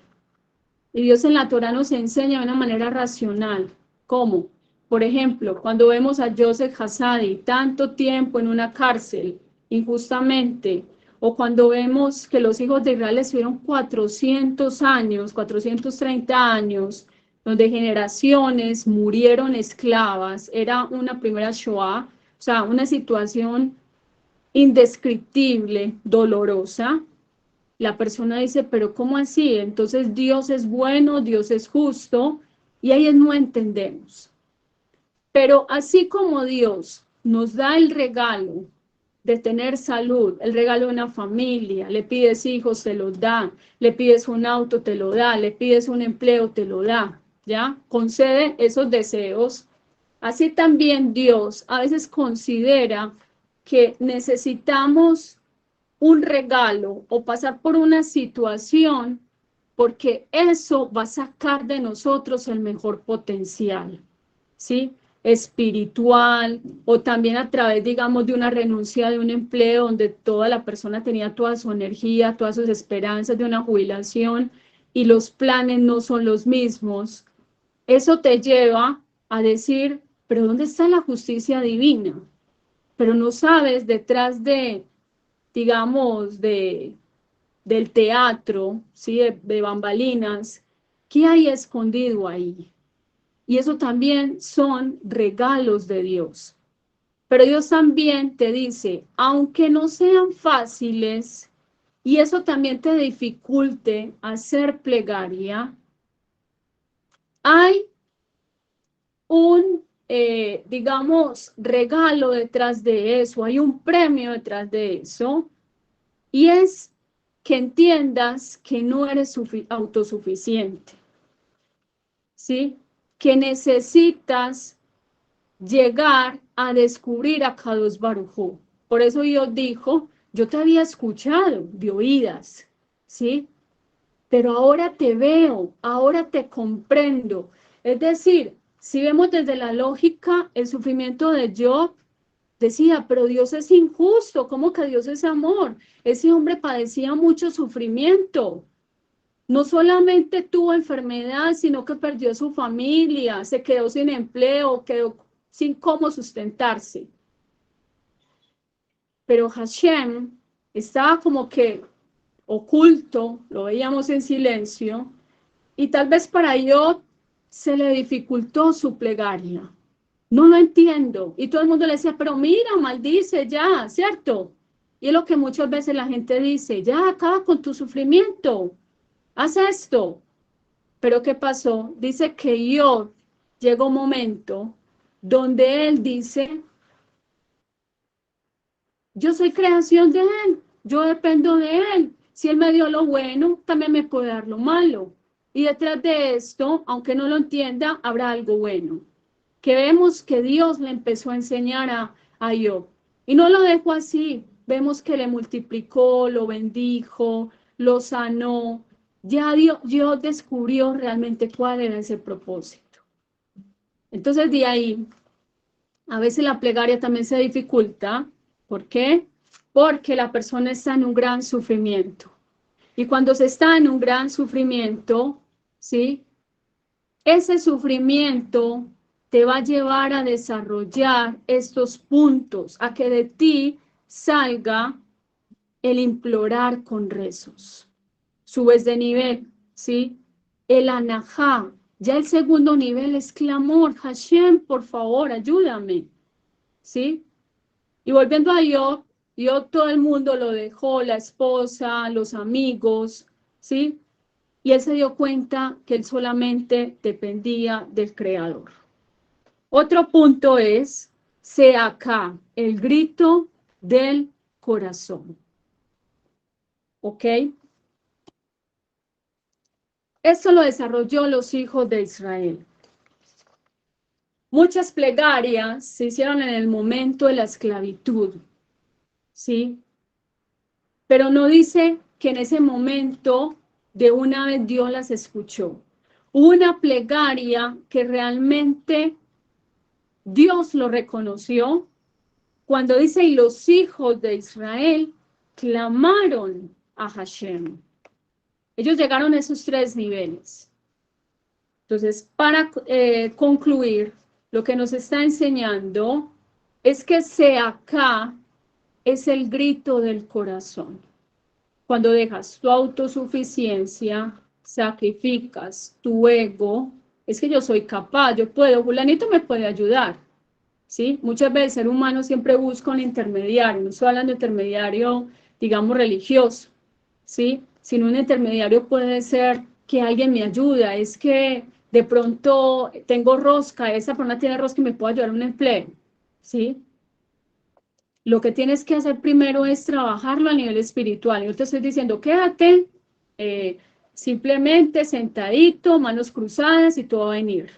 Y Dios en la Torah nos enseña de una manera racional. ¿Cómo? Por ejemplo, cuando vemos a Joseph Hassadi tanto tiempo en una cárcel, injustamente, o cuando vemos que los hijos de Israel estuvieron 400 años, 430 años, donde generaciones murieron esclavas, era una primera Shoah, o sea, una situación indescriptible, dolorosa. La persona dice, pero ¿cómo así? Entonces Dios es bueno, Dios es justo, y ahí no entendemos. Pero así como Dios nos da el regalo de tener salud, el regalo de una familia, le pides hijos, te los da, le pides un auto, te lo da, le pides un empleo, te lo da, ¿ya? Concede esos deseos. Así también Dios a veces considera que necesitamos un regalo o pasar por una situación porque eso va a sacar de nosotros el mejor potencial, ¿sí? espiritual, o también a través, digamos, de una renuncia de un empleo donde toda la persona tenía toda su energía, todas sus esperanzas de una jubilación y los planes no son los mismos. Eso te lleva a decir, pero ¿dónde está la justicia divina? Pero no sabes detrás de, digamos, del teatro, ¿sí? de bambalinas, ¿qué hay escondido ahí? Y eso también son regalos de Dios. Pero Dios también te dice, aunque no sean fáciles, y eso también te dificulte hacer plegaria, hay un, digamos, regalo detrás de eso, hay un premio detrás de eso, y es que entiendas que no eres autosuficiente, ¿sí? Que necesitas llegar a descubrir a Kadosh Baruj Hu. Por eso Dios dijo, yo te había escuchado de oídas, ¿sí? Pero ahora te veo, ahora te comprendo. Es decir, si vemos desde la lógica, el sufrimiento de Job decía, pero Dios es injusto, ¿cómo que Dios es amor? Ese hombre padecía mucho sufrimiento. No solamente tuvo enfermedad, sino que perdió su familia, se quedó sin empleo, quedó sin cómo sustentarse. Pero Hashem estaba como que oculto, lo veíamos en silencio, y tal vez para Job se le dificultó su plegaria. No lo entiendo. Y todo el mundo le decía, pero mira, maldice ya, ¿cierto? Y es lo que muchas veces la gente dice, ya acaba con tu sufrimiento, haz esto. Pero ¿qué pasó? Dice que Job llegó un momento donde él dice, yo soy creación de él, yo dependo de él. Si él me dio lo bueno, también me puede dar lo malo. Y detrás de esto, aunque no lo entienda, habrá algo bueno. Que vemos que Dios le empezó a enseñar a Job. Y no lo dejó así. Vemos que le multiplicó, lo bendijo, lo sanó. Ya Dios descubrió realmente cuál era ese propósito. Entonces, de ahí, a veces la plegaria también se dificulta. ¿Por qué? Porque la persona está en un gran sufrimiento. Y cuando se está en un gran sufrimiento, ¿sí? Ese sufrimiento te va a llevar a desarrollar estos puntos, a que de ti salga el implorar con rezos. Subes de nivel, ¿sí? El anajá. Ya el segundo nivel es clamor. Hashem, por favor, ayúdame, ¿sí? Y volviendo a Job, todo el mundo lo dejó, la esposa, los amigos, ¿sí? Y él se dio cuenta que él solamente dependía del Creador. Otro punto es, acá, el grito del corazón. ¿Ok? Esto lo desarrolló los hijos de Israel. Muchas plegarias se hicieron en el momento de la esclavitud, ¿sí? Pero no dice que en ese momento de una vez Dios las escuchó. Una plegaria que realmente Dios lo reconoció cuando dice, y los hijos de Israel clamaron a Hashem. Ellos llegaron a esos tres niveles. Entonces, para concluir, lo que nos está enseñando es que acá es el grito del corazón. Cuando dejas tu autosuficiencia, sacrificas tu ego, es que yo soy capaz, yo puedo, fulanito me puede ayudar, ¿sí? Muchas veces el ser humano siempre busca un intermediario, no estoy hablando de intermediario, digamos, religioso, ¿sí? Sino un intermediario puede ser que alguien me ayuda, es que de pronto tengo rosca, esa persona tiene rosca y me puede ayudar a un empleo, ¿sí? Lo que tienes que hacer primero es trabajarlo a nivel espiritual. Yo te estoy diciendo, quédate simplemente sentadito, manos cruzadas y todo va a venir.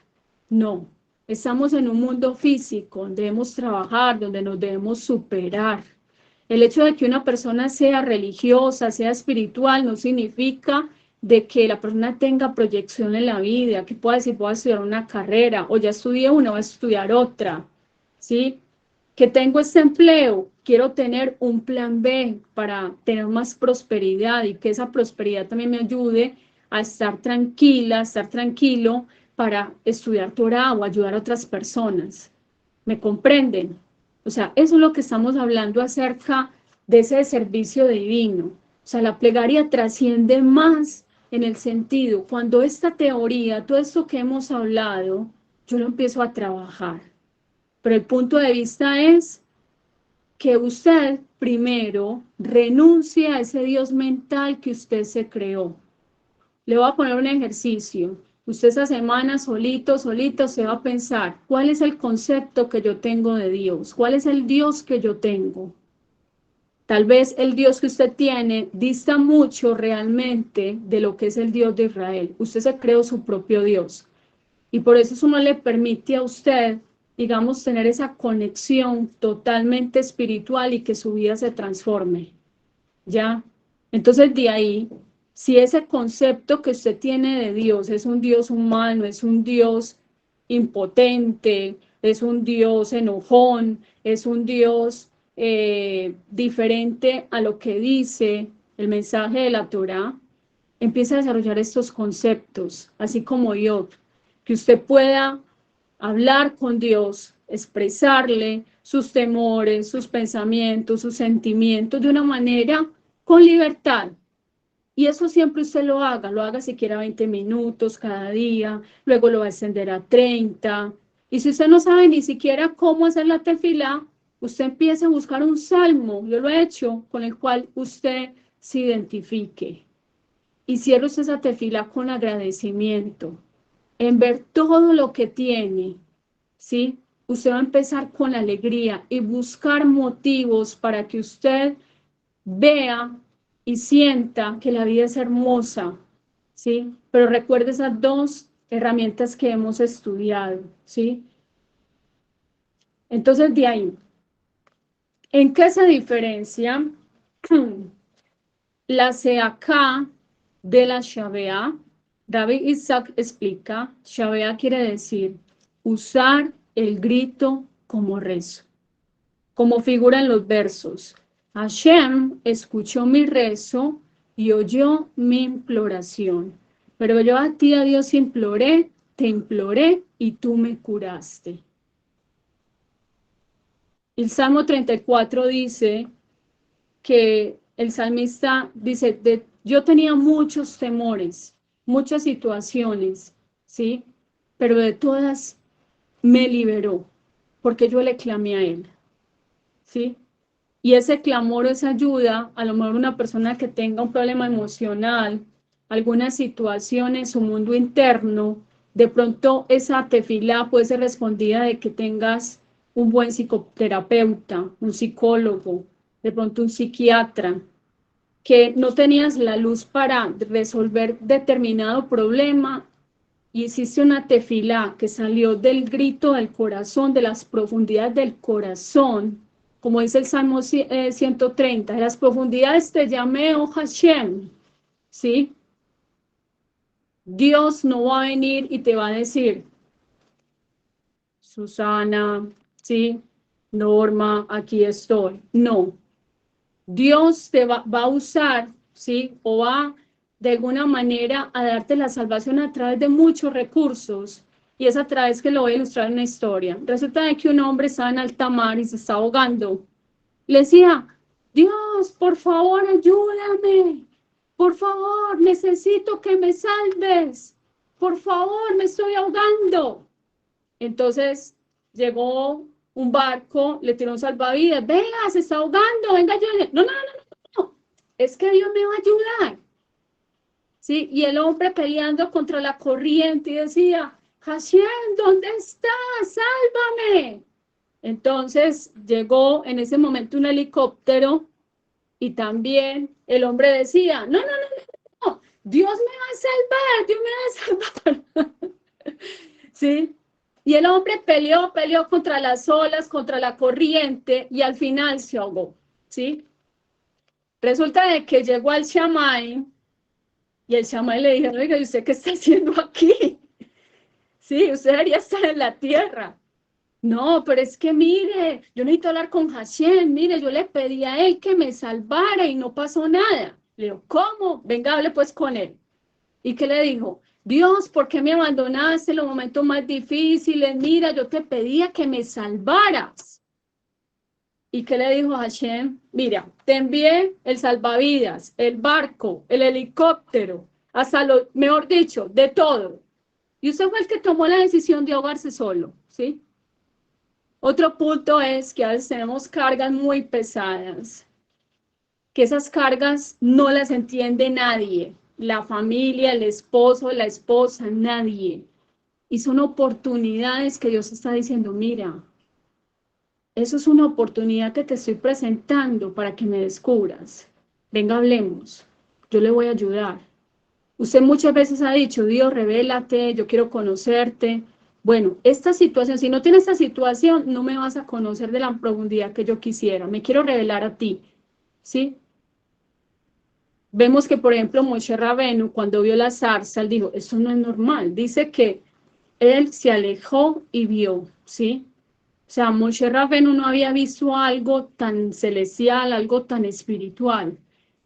No, estamos en un mundo físico donde debemos trabajar, donde nos debemos superar. El hecho de que una persona sea religiosa, sea espiritual, no significa de que la persona tenga proyección en la vida, que pueda decir, voy a estudiar una carrera, o ya estudié una, voy a estudiar otra, ¿sí? Que tengo este empleo, quiero tener un plan B para tener más prosperidad y que esa prosperidad también me ayude a estar tranquila, a estar tranquilo para estudiar Torah o ayudar a otras personas. ¿Me comprenden? O sea, eso es lo que estamos hablando acerca de ese servicio divino. O sea, la plegaria trasciende más en el sentido, cuando esta teoría, todo esto que hemos hablado, yo lo empiezo a trabajar. Pero el punto de vista es que usted primero renuncie a ese Dios mental que usted se creó. Le voy a poner un ejercicio. Usted esa semana solito se va a pensar, ¿cuál es el concepto que yo tengo de Dios? ¿Cuál es el Dios que yo tengo? Tal vez el Dios que usted tiene dista mucho realmente de lo que es el Dios de Israel. Usted se creó su propio Dios. Y por eso no le permite a usted, digamos, tener esa conexión totalmente espiritual y que su vida se transforme. ¿Ya? Entonces, de ahí, si ese concepto que usted tiene de Dios es un Dios humano, es un Dios impotente, es un Dios enojón, es un Dios diferente a lo que dice el mensaje de la Torá, empieza a desarrollar estos conceptos, así como yo, que usted pueda hablar con Dios, expresarle sus temores, sus pensamientos, sus sentimientos de una manera con libertad. Y eso siempre usted lo haga siquiera 20 minutos cada día, luego lo va a extender a 30. Y si usted no sabe ni siquiera cómo hacer la tefilá, usted empiece a buscar un salmo, yo lo he hecho, con el cual usted se identifique. Y cierre usted esa tefilá con agradecimiento, en ver todo lo que tiene, ¿sí? Usted va a empezar con alegría y buscar motivos para que usted vea y sienta que la vida es hermosa, ¿sí? Pero recuerde esas dos herramientas que hemos estudiado, ¿sí? Entonces, de ahí, ¿en qué se diferencia la seacá de la Shavea? David Isaac explica, Shavea quiere decir usar el grito como rezo, como figura en los versos. Hashem escuchó mi rezo y oyó mi imploración. Pero yo a ti, a Dios, imploré, te imploré y tú me curaste. El Salmo 34 dice que el salmista dice, yo tenía muchos temores, muchas situaciones, ¿sí? Pero de todas me liberó, porque yo le clamé a él, ¿sí? Y ese clamor, esa ayuda, a lo mejor una persona que tenga un problema emocional, alguna situación en su mundo interno, de pronto esa tefilá puede ser respondida de que tengas un buen psicoterapeuta, un psicólogo, de pronto un psiquiatra, que no tenías la luz para resolver determinado problema y hiciste una tefilá que salió del grito del corazón, de las profundidades del corazón, como dice el Salmo 130, de las profundidades te llamé, oh Hashem, ¿sí? Dios no va a venir y te va a decir, Susana, ¿sí? Norma, aquí estoy. No, Dios te va a usar, ¿sí? O va de alguna manera a darte la salvación a través de muchos recursos. Y es a través que lo voy a ilustrar en una historia. Resulta de que un hombre estaba en alta mar y se está ahogando. Le decía, Dios, por favor, ayúdame. Por favor, necesito que me salves. Por favor, me estoy ahogando. Entonces llegó un barco, le tiró un salvavidas. Venga, se está ahogando, venga, ayúdame. No, no, no, no, es que Dios me va a ayudar. ¿Sí? Y el hombre peleando contra la corriente y decía, Hashem, ¿dónde estás? Sálvame. Entonces llegó en ese momento un helicóptero y también el hombre decía, no, no, no, no, Dios me va a salvar, Dios me va a salvar. ¿Sí? Y el hombre peleó contra las olas, contra la corriente y al final se ahogó. ¿Sí? Resulta de que llegó al Shamay Y el chamán le dijo, oiga, ¿y usted qué está haciendo aquí? Sí, usted debería estar en la tierra. No, pero es que mire, yo necesito hablar con Hashem, mire, yo le pedí a él que me salvara y no pasó nada. Le digo, ¿cómo? Venga, hable pues con él. ¿Y qué le dijo? Dios, ¿por qué me abandonaste en los momentos más difíciles? Mira, yo te pedía que me salvaras. ¿Y qué le dijo Hashem? Mira, te envié el salvavidas, el barco, el helicóptero, hasta lo, mejor dicho, de todo. Y usted fue el que tomó la decisión de ahogarse solo, ¿sí? Otro punto es que a veces tenemos cargas muy pesadas, que esas cargas no las entiende nadie, la familia, el esposo, la esposa, nadie. Y son oportunidades que Dios está diciendo, mira, eso es una oportunidad que te estoy presentando para que me descubras. Venga, hablemos, yo le voy a ayudar. Usted muchas veces ha dicho, Dios, revélate, yo quiero conocerte. Bueno, esta situación, si no tienes esta situación, no me vas a conocer de la profundidad que yo quisiera. Me quiero revelar a ti, ¿sí? Vemos que, por ejemplo, Moshe Rabenu, cuando vio la zarza, él dijo, esto no es normal. Dice que él se alejó y vio, ¿sí? O sea, Moshe Rabenu no había visto algo tan celestial, algo tan espiritual.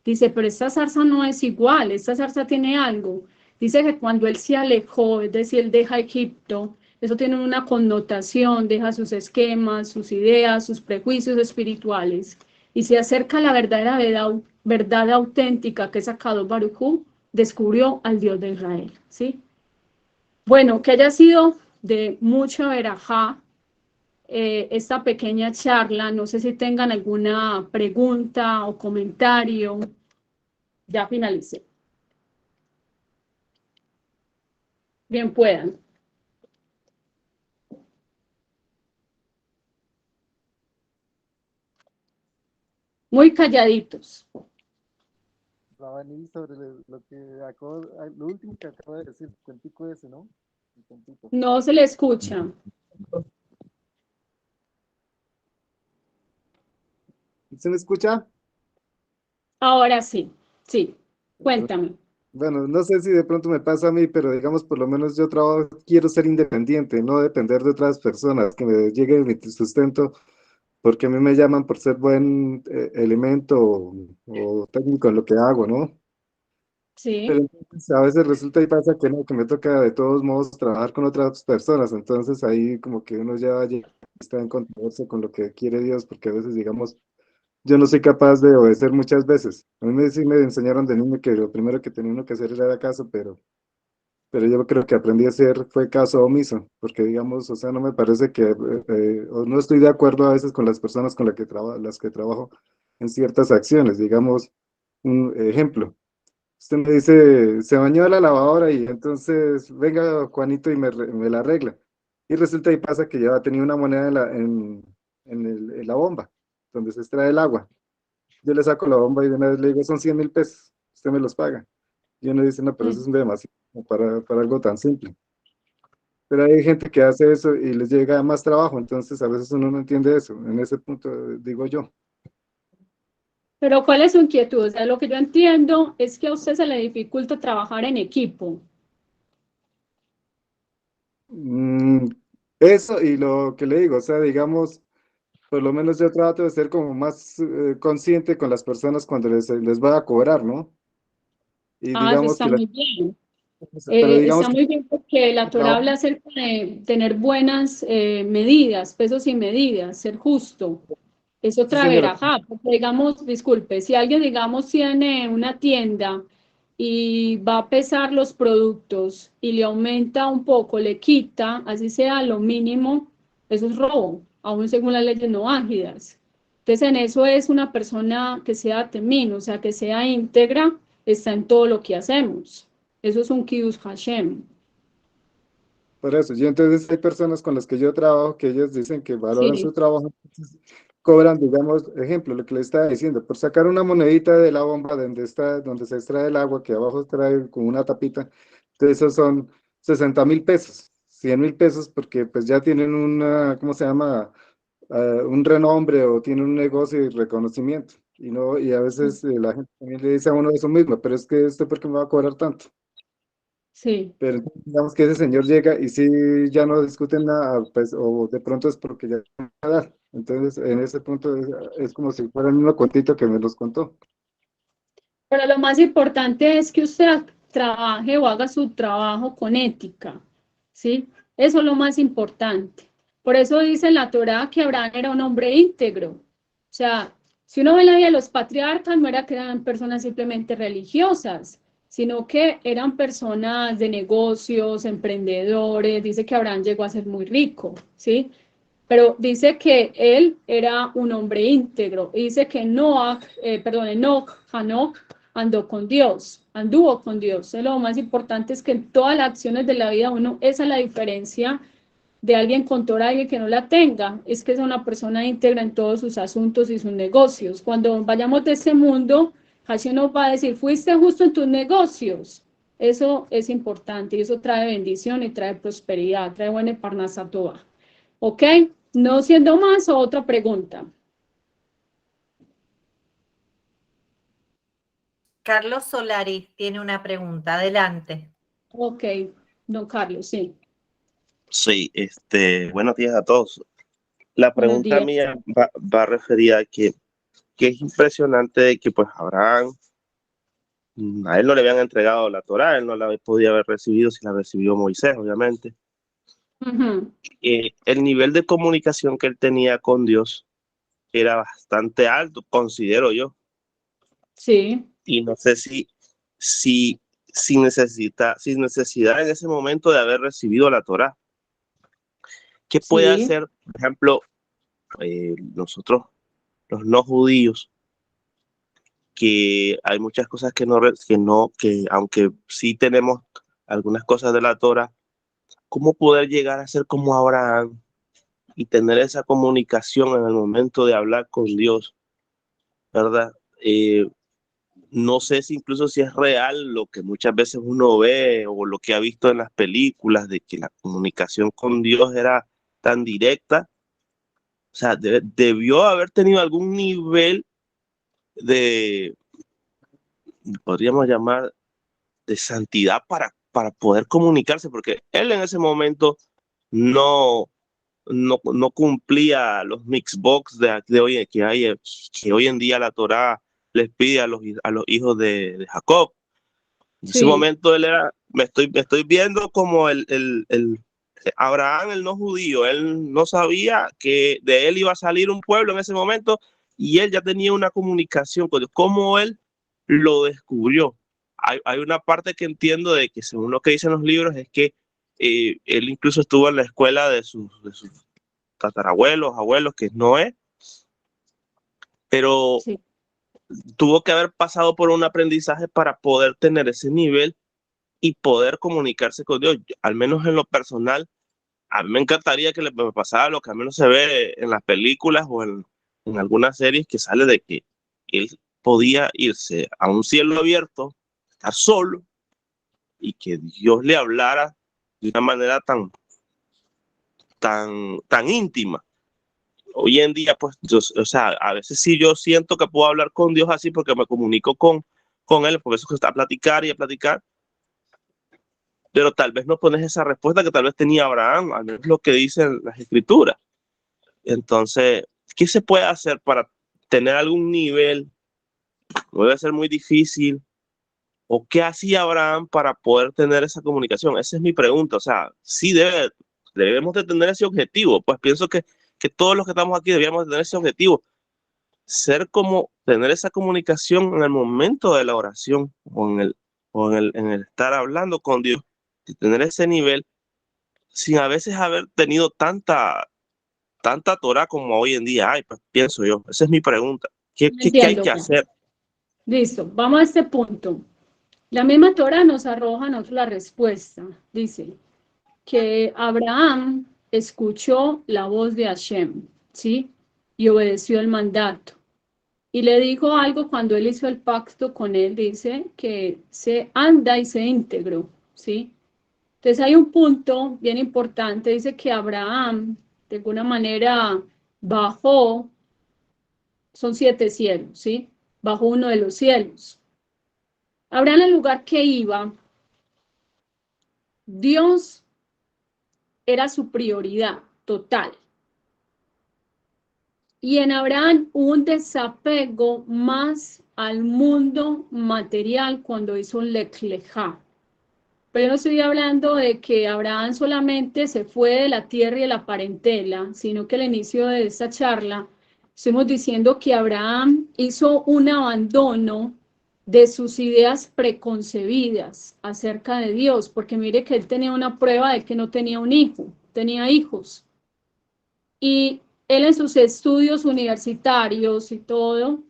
Dice, pero esta zarza no es igual, esta zarza tiene algo. Dice que cuando él se alejó, es decir, él deja Egipto, eso tiene una connotación, deja sus esquemas, sus ideas, sus prejuicios espirituales, y se acerca a la verdad auténtica que es Akadosh Baruj Hu, descubrió al Dios de Israel, ¿sí? Bueno, que haya sido de mucha verajá esta pequeña charla. No sé si tengan alguna pregunta o comentario. Ya finalicé. Bien puedan. Muy calladitos. Rabaní, sobre lo que acabo, lo último que acabo de decir, el cuentico ese, ¿no? El cuentico. No se le escucha. ¿Se me escucha? Ahora sí. Sí. Cuéntame. Bueno, no sé si de pronto me pasa a mí, pero digamos, por lo menos yo trabajo, quiero ser independiente, no depender de otras personas, que me llegue mi sustento, porque a mí me llaman por ser buen elemento o técnico en lo que hago, ¿no? Pero Sí. entonces a veces resulta y pasa que no, que me toca de todos modos trabajar con otras personas, entonces ahí como que uno ya está en controversia con lo que quiere Dios, porque a veces, digamos, yo no soy capaz de obedecer muchas veces. A mí sí me enseñaron de niño que lo primero que tenía uno que hacer era caso, pero yo creo que aprendí a hacer fue caso omiso, porque digamos, o sea, no me parece que, o no estoy de acuerdo a veces con las personas con las que trabajo en ciertas acciones. Digamos, un ejemplo. Usted me dice, se bañó la lavadora y entonces venga Juanito y me la arregla. Y resulta y pasa que ya tenía una moneda en la bomba, donde se extrae el agua. Yo le saco la bomba y de una vez le digo, son 100.000 pesos, usted me los paga. Y uno dice, no, pero eso es demasiado para algo tan simple. Pero hay gente que hace eso y les llega más trabajo, entonces a veces uno no entiende eso. En ese punto digo yo. Pero ¿cuál es su inquietud? O sea, lo que yo entiendo es que a usted se le dificulta trabajar en equipo. Mm, Eso y lo que le digo, o sea, digamos, por lo menos yo trato de ser como más consciente con las personas cuando les voy a cobrar, ¿no? Y Ah, eso digamos está que muy bien. pero digamos Está que muy bien porque la el Torah trabajo, habla acerca de tener buenas medidas, pesos y medidas, ser justo. Es sí otra señora, verajá, porque digamos, disculpe, si alguien, digamos, tiene una tienda y va a pesar los productos y le aumenta un poco, le quita, así sea lo mínimo, eso es robo, aún según las leyes no ágidas. Entonces, en eso es una persona que sea temín, o sea, que sea íntegra, está en todo lo que hacemos. Eso es un Kiddush Hashem. por eso. Yo entonces hay personas con las que yo trabajo que ellos dicen que valoran su Sí, trabajo, entonces cobran, digamos, ejemplo, lo que le estaba diciendo, por sacar una monedita de la bomba donde se extrae el agua, que abajo trae con una tapita, entonces esos son 60.000 pesos, 100.000 pesos, porque pues ya tienen una, ¿cómo se llama? Un renombre o tienen un negocio y reconocimiento. Y, no, y a veces la gente también le dice a uno eso mismo, pero es que ¿por qué me va a cobrar tanto? Sí. Pero digamos que ese señor llega y si ya no discuten nada, pues, o de pronto es porque ya no va a dar. Entonces, en ese punto es como si fuera el mismo cuentito que me los contó. Pero lo más importante es que usted trabaje o haga su trabajo con ética, ¿sí? Eso es lo más importante. Por eso dice en la Torá que Abraham era un hombre íntegro. O sea, si uno ve la vida de los patriarcas, no era que eran personas simplemente religiosas, sino que eran personas de negocios, emprendedores. Dice que Abraham llegó a ser muy rico, ¿sí? Pero dice que él era un hombre íntegro. Y dice que Enoch, Hanok, anduvo con Dios. Lo más importante es que en todas las acciones de la vida uno, esa es la diferencia de alguien con Torah y alguien que no la tenga, es que es una persona íntegra en todos sus asuntos y sus negocios. Cuando vayamos de este mundo, Hashem nos va a decir, fuiste justo en tus negocios. Eso es importante y eso trae bendición y trae prosperidad, trae buena parnasa toda. ¿Ok? No siendo más, otra pregunta. Carlos Solari tiene una pregunta. Adelante. Ok, don Carlos, sí. Sí, buenos días a todos. La Buenos pregunta días. mía va referida a que es impresionante de que pues Abraham, a él no le habían entregado la Torá, él no la podía haber recibido si la recibió Moisés, obviamente. Uh-huh. El nivel de comunicación que él tenía con Dios era bastante alto, considero yo. Sí. Y no sé si, sin necesidad en ese momento de haber recibido la Torá. ¿Qué puede Sí. hacer, por ejemplo, nosotros, los no judíos? Que hay muchas cosas que aunque sí tenemos algunas cosas de la Torah, ¿cómo poder llegar a ser como Abraham y tener esa comunicación en el momento de hablar con Dios, ¿verdad? No sé si incluso si es real lo que muchas veces uno ve o lo que ha visto en las películas de que la comunicación con Dios era tan directa. O sea, debió haber tenido algún nivel de, podríamos llamar, de santidad para poder comunicarse, porque él en ese momento no cumplía los mixbox de hoy que hoy en día la Torá les pide a los hijos de Jacob. En ese Sí. momento él era, me estoy viendo como el Abraham, el no judío. Él no sabía que de él iba a salir un pueblo en ese momento y él ya tenía una comunicación con Dios. ¿Cómo él lo descubrió? Hay una parte que entiendo de que según lo que dicen los libros es que él incluso estuvo en la escuela de sus tatarabuelos, abuelos, que es Noé, pero Sí. tuvo que haber pasado por un aprendizaje para poder tener ese nivel y poder comunicarse con Dios. Al menos en lo personal, a mí me encantaría que le pasara lo que al menos se ve en las películas o en algunas series que sale de que él podía irse a un cielo abierto, estar solo y que Dios le hablara de una manera tan íntima. Hoy en día, pues, o sea, a veces sí yo siento que puedo hablar con Dios así porque me comunico con Él, porque eso que está a platicar y a platicar, pero tal vez no pones esa respuesta que tal vez tenía Abraham, al menos lo que dicen las escrituras. Entonces, ¿qué se puede hacer para tener algún nivel? No debe ser muy difícil. ¿O qué hacía Abraham para poder tener esa comunicación? Esa es mi pregunta. O sea, sí debemos de tener ese objetivo. Pues pienso que todos los que estamos aquí debíamos de tener ese objetivo. Ser como tener esa comunicación en el momento de la oración o en el estar hablando con Dios. Y tener ese nivel sin a veces haber tenido tanta Torah como hoy en día hay, pues pienso yo. Esa es mi pregunta. ¿Qué hay Entiendo, que Juan. hacer? Listo, vamos a este punto. La misma Torah nos arroja a nosotros la respuesta. Dice que Abraham escuchó la voz de Hashem, ¿sí? Y obedeció el mandato. Y le dijo algo cuando él hizo el pacto con él, dice que se anda y se íntegro, ¿sí? Entonces hay un punto bien importante, dice que Abraham de alguna manera bajó, son 7 cielos, ¿sí? bajo uno de los cielos. Abraham, el lugar que iba, Dios era su prioridad total. Y en Abraham hubo un desapego más al mundo material cuando hizo Lech Lechá. Pero yo no estoy hablando de que Abraham solamente se fue de la tierra y de la parentela, sino que al inicio de esta charla estamos diciendo que Abraham hizo un abandono de sus ideas preconcebidas acerca de Dios, porque mire que él tenía una prueba de que no tenía un hijo, tenía hijos. Y él en sus estudios universitarios y todo,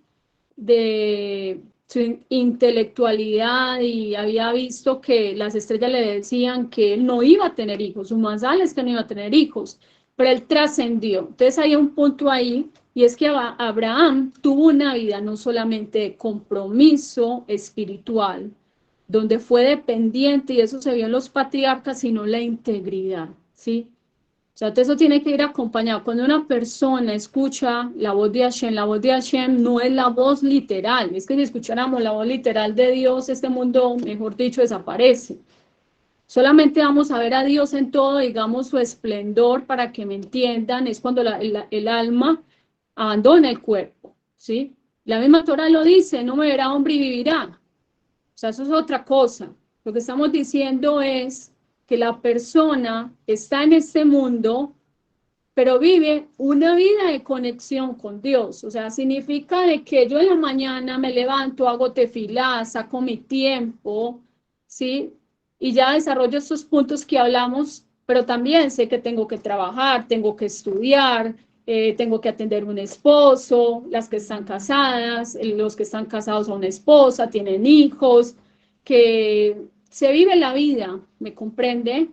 de su intelectualidad, y había visto que las estrellas le decían que él no iba a tener hijos, su manzal es que no iba a tener hijos, pero él trascendió. Entonces hay un punto ahí, y es que Abraham tuvo una vida no solamente de compromiso espiritual, donde fue dependiente, y eso se vio en los patriarcas, sino la integridad, ¿sí? O sea, eso tiene que ir acompañado. Cuando una persona escucha la voz de Hashem no es la voz literal. Es que si escucháramos la voz literal de Dios, este mundo, mejor dicho, desaparece. Solamente vamos a ver a Dios en todo, digamos, su esplendor, para que me entiendan, es cuando el alma abandona el cuerpo, ¿sí? La misma Torah lo dice, no me verá hombre y vivirá. O sea, eso es otra cosa. Lo que estamos diciendo es que la persona está en este mundo, pero vive una vida de conexión con Dios. O sea, significa de que yo en la mañana me levanto, hago tefilá, saco mi tiempo, ¿sí? Y ya desarrollo estos puntos que hablamos, pero también sé que tengo que trabajar, tengo que estudiar, tengo que atender un esposo, las que están casadas, los que están casados a una esposa, tienen hijos, que se vive la vida, ¿me comprende?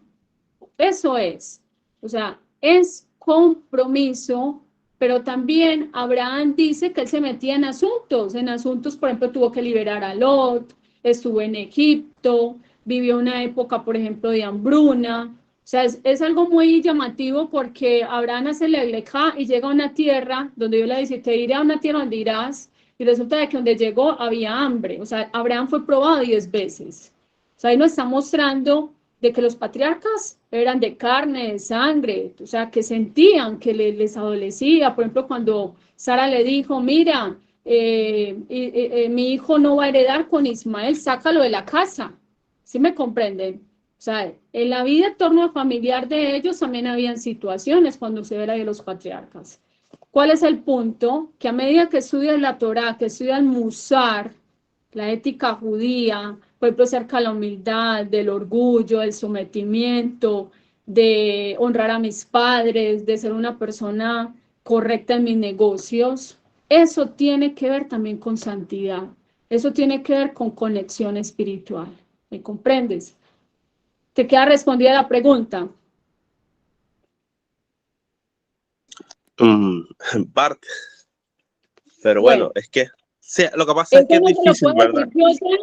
Eso es, o sea, es compromiso, pero también Abraham dice que él se metía en asuntos, por ejemplo, tuvo que liberar a Lot, estuvo en Egipto, vivió una época, por ejemplo, de hambruna. O sea, es algo muy llamativo, porque Abraham hace Lech Lechá y llega a una tierra donde Dios le dice, te iré a una tierra donde irás, y resulta de que donde llegó había hambre. O sea, Abraham fue probado 10 veces. O sea, ahí nos está mostrando de que los patriarcas eran de carne, de sangre, o sea, que sentían que les adolecía. Por ejemplo, cuando Sara le dijo, mira, mi hijo no va a heredar con Ismael, sácalo de la casa. ¿Sí me comprenden? O sea, en la vida en torno familiar de ellos también habían situaciones cuando se era de los patriarcas. ¿Cuál es el punto? Que a medida que estudias la Torá, que estudias Musar, la ética judía, por ejemplo, acerca de la humildad, del orgullo, del sometimiento, de honrar a mis padres, de ser una persona correcta en mis negocios, eso tiene que ver también con santidad, eso tiene que ver con conexión espiritual. ¿Me comprendes? ¿Te queda respondida la pregunta? En parte, pero bueno, es que lo que pasa es Eso que es no se lo difícil, puedo ¿verdad? decir yo ya,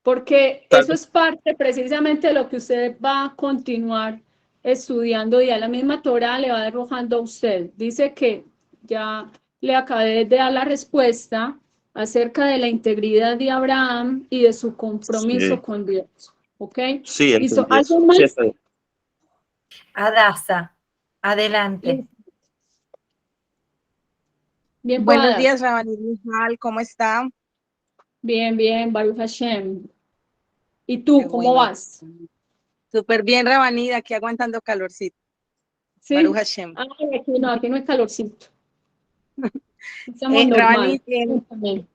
porque Tal eso vez, es parte precisamente de lo que usted va a continuar estudiando, y a la misma Torah le va arrojando a usted. Dice que ya le acabé de dar la respuesta acerca de la integridad de Abraham y de su compromiso sí, con Dios. ¿Ok? sí, ¿Listo? entendí ¿Algo eso. Sí, más? está bien. Adasa, adelante. Listo. Bien, Buenos puedas. días, Rabanil Mijal, ¿cómo está? Bien, bien, Baruch Hashem. ¿Y tú, Qué cómo bueno. vas? Súper bien, Rabanil, aquí aguantando calorcito. Baruch ¿Sí? Hashem. Ah, aquí no hay calorcito. Estamos normal. Rabanil,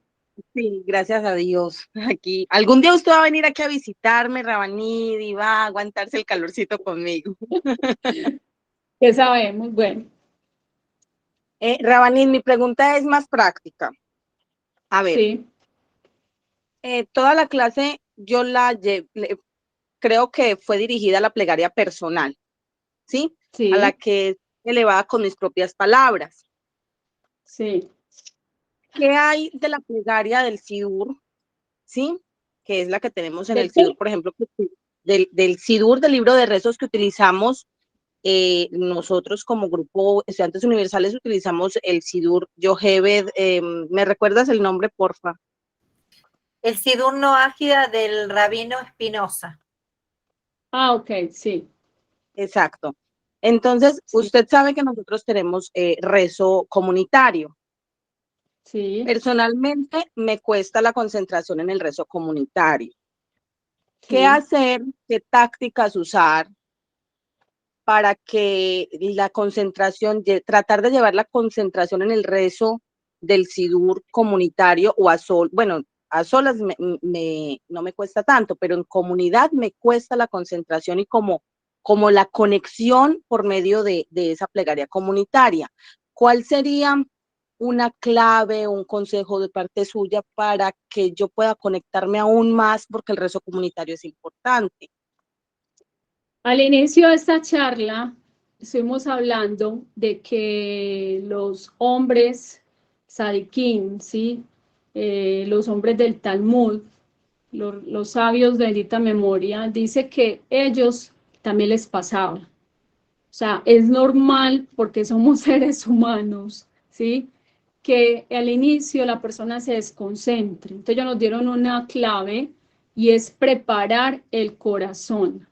sí, gracias a Dios. Aquí. Algún día usted va a venir aquí a visitarme, Rabanil, y va a aguantarse el calorcito conmigo. ¿Qué sabemos? Bueno, Rabanil, mi pregunta es más práctica. A ver, sí, toda la clase creo que fue dirigida a la plegaria personal, ¿sí? A la sí, que es elevada con mis propias palabras. sí. ¿Qué hay de la plegaria del Sidur? ¿Sí? Que es la que tenemos en ¿De el qué? Sidur, por ejemplo, del Sidur, del libro de rezos que utilizamos nosotros como grupo Estudiantes Universales, utilizamos el Sidur Yoheved. ¿Me recuerdas el nombre, porfa? El Sidur no ágida del Rabino Espinosa. Ah, ok, sí. Exacto. Entonces, Sí. usted sabe que nosotros tenemos rezo comunitario. Sí, Personalmente, me cuesta la concentración en el rezo comunitario. ¿Qué sí. hacer? ¿Qué tácticas usar para que la concentración, tratar de llevar la concentración en el rezo del Sidur comunitario o bueno, a solas no me cuesta tanto, pero en comunidad me cuesta la concentración y como la conexión por medio de esa plegaria comunitaria? ¿Cuál sería una clave, un consejo de parte suya para que yo pueda conectarme aún más, porque el rezo comunitario es importante? Al inicio de esta charla estuvimos hablando de que los hombres sadiquín, ¿sí? Los hombres del Talmud, los sabios de bendita memoria, dice que ellos también les pasaba. O sea, es normal porque somos seres humanos, ¿sí? Que al inicio la persona se desconcentre. Entonces ellos nos dieron una clave y es preparar el corazón.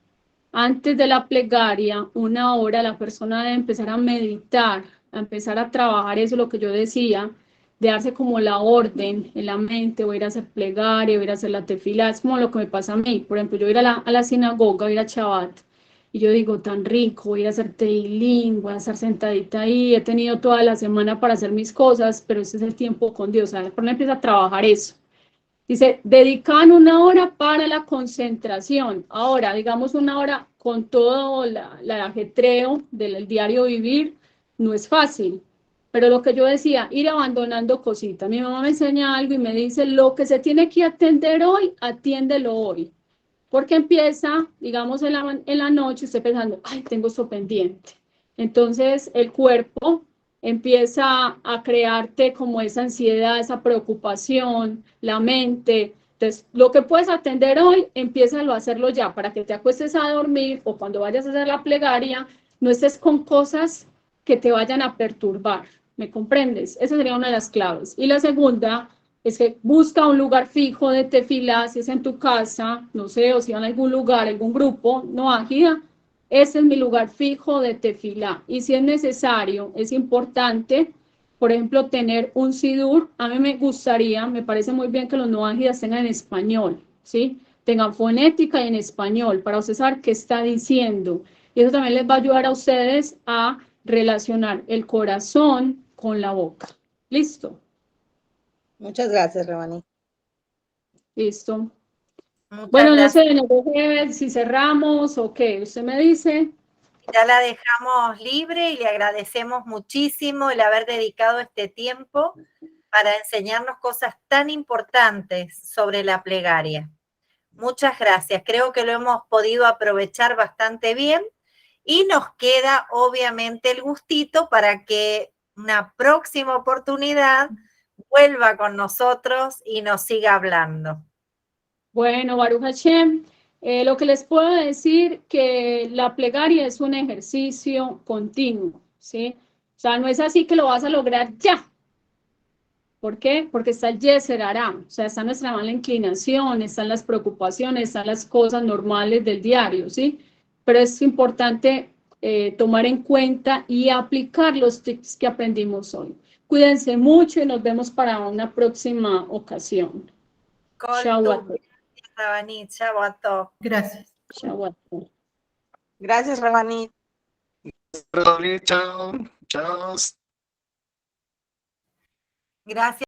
Antes de la plegaria, una hora, la persona debe empezar a meditar, a empezar a trabajar eso, lo que yo decía, de darse como la orden en la mente, voy a ir a hacer plegaria, voy a ir a hacer la tefila, es como lo que me pasa a mí. Por ejemplo, yo voy a ir a la sinagoga, voy a ir a Shabbat, y yo digo, tan rico, voy a ir a hacer teilín, voy a estar sentadita ahí, he tenido toda la semana para hacer mis cosas, pero ese es el tiempo con Dios, ¿sabes? Por empieza a trabajar eso. Dice, dedican una hora para la concentración. Ahora, digamos una hora con todo el ajetreo del diario vivir, no es fácil. Pero lo que yo decía, ir abandonando cositas. Mi mamá me enseña algo y me dice, lo que se tiene que atender hoy, atiéndelo hoy. Porque empieza, digamos, en la noche, usted pensando, ay, tengo esto pendiente. Entonces, el cuerpo empieza a crearte como esa ansiedad, esa preocupación, la mente. Entonces, lo que puedes atender hoy, empiézalo a hacerlo ya, para que te acuestes a dormir o cuando vayas a hacer la plegaria, no estés con cosas que te vayan a perturbar. ¿Me comprendes? Esa sería una de las claves. Y la segunda es que busca un lugar fijo de tefilá, si es en tu casa, no sé, o si en algún lugar, algún grupo, no ágida, ese es mi lugar fijo de tefilá. Y si es necesario, es importante, por ejemplo, tener un sidur. A mí me gustaría, me parece muy bien que los no ágidas tengan en español, ¿sí? Tengan fonética y en español, para usted saber qué está diciendo. Y eso también les va a ayudar a ustedes a relacionar el corazón con la boca. ¿Listo? Muchas gracias, Rebani. Listo. Muchas Bueno, no sé, gracias. no sé si cerramos o qué, usted me dice. Ya la dejamos libre y le agradecemos muchísimo el haber dedicado este tiempo para enseñarnos cosas tan importantes sobre la plegaria. Muchas gracias. Creo que lo hemos podido aprovechar bastante bien y nos queda obviamente el gustito para que una próxima oportunidad vuelva con nosotros y nos siga hablando. Bueno, Baruch Hashem, lo que les puedo decir que la plegaria es un ejercicio continuo, ¿sí? O sea, no es así que lo vas a lograr ya. ¿Por qué? Porque está el Yeser Hará, o sea, está nuestra mala inclinación, están las preocupaciones, están las cosas normales del diario, ¿sí? Pero es importante tomar en cuenta y aplicar los tips que aprendimos hoy. Cuídense mucho y nos vemos para una próxima ocasión. Shabbat. Gracias. Shabbat. Gracias, Rebani. Chao, chao. Gracias.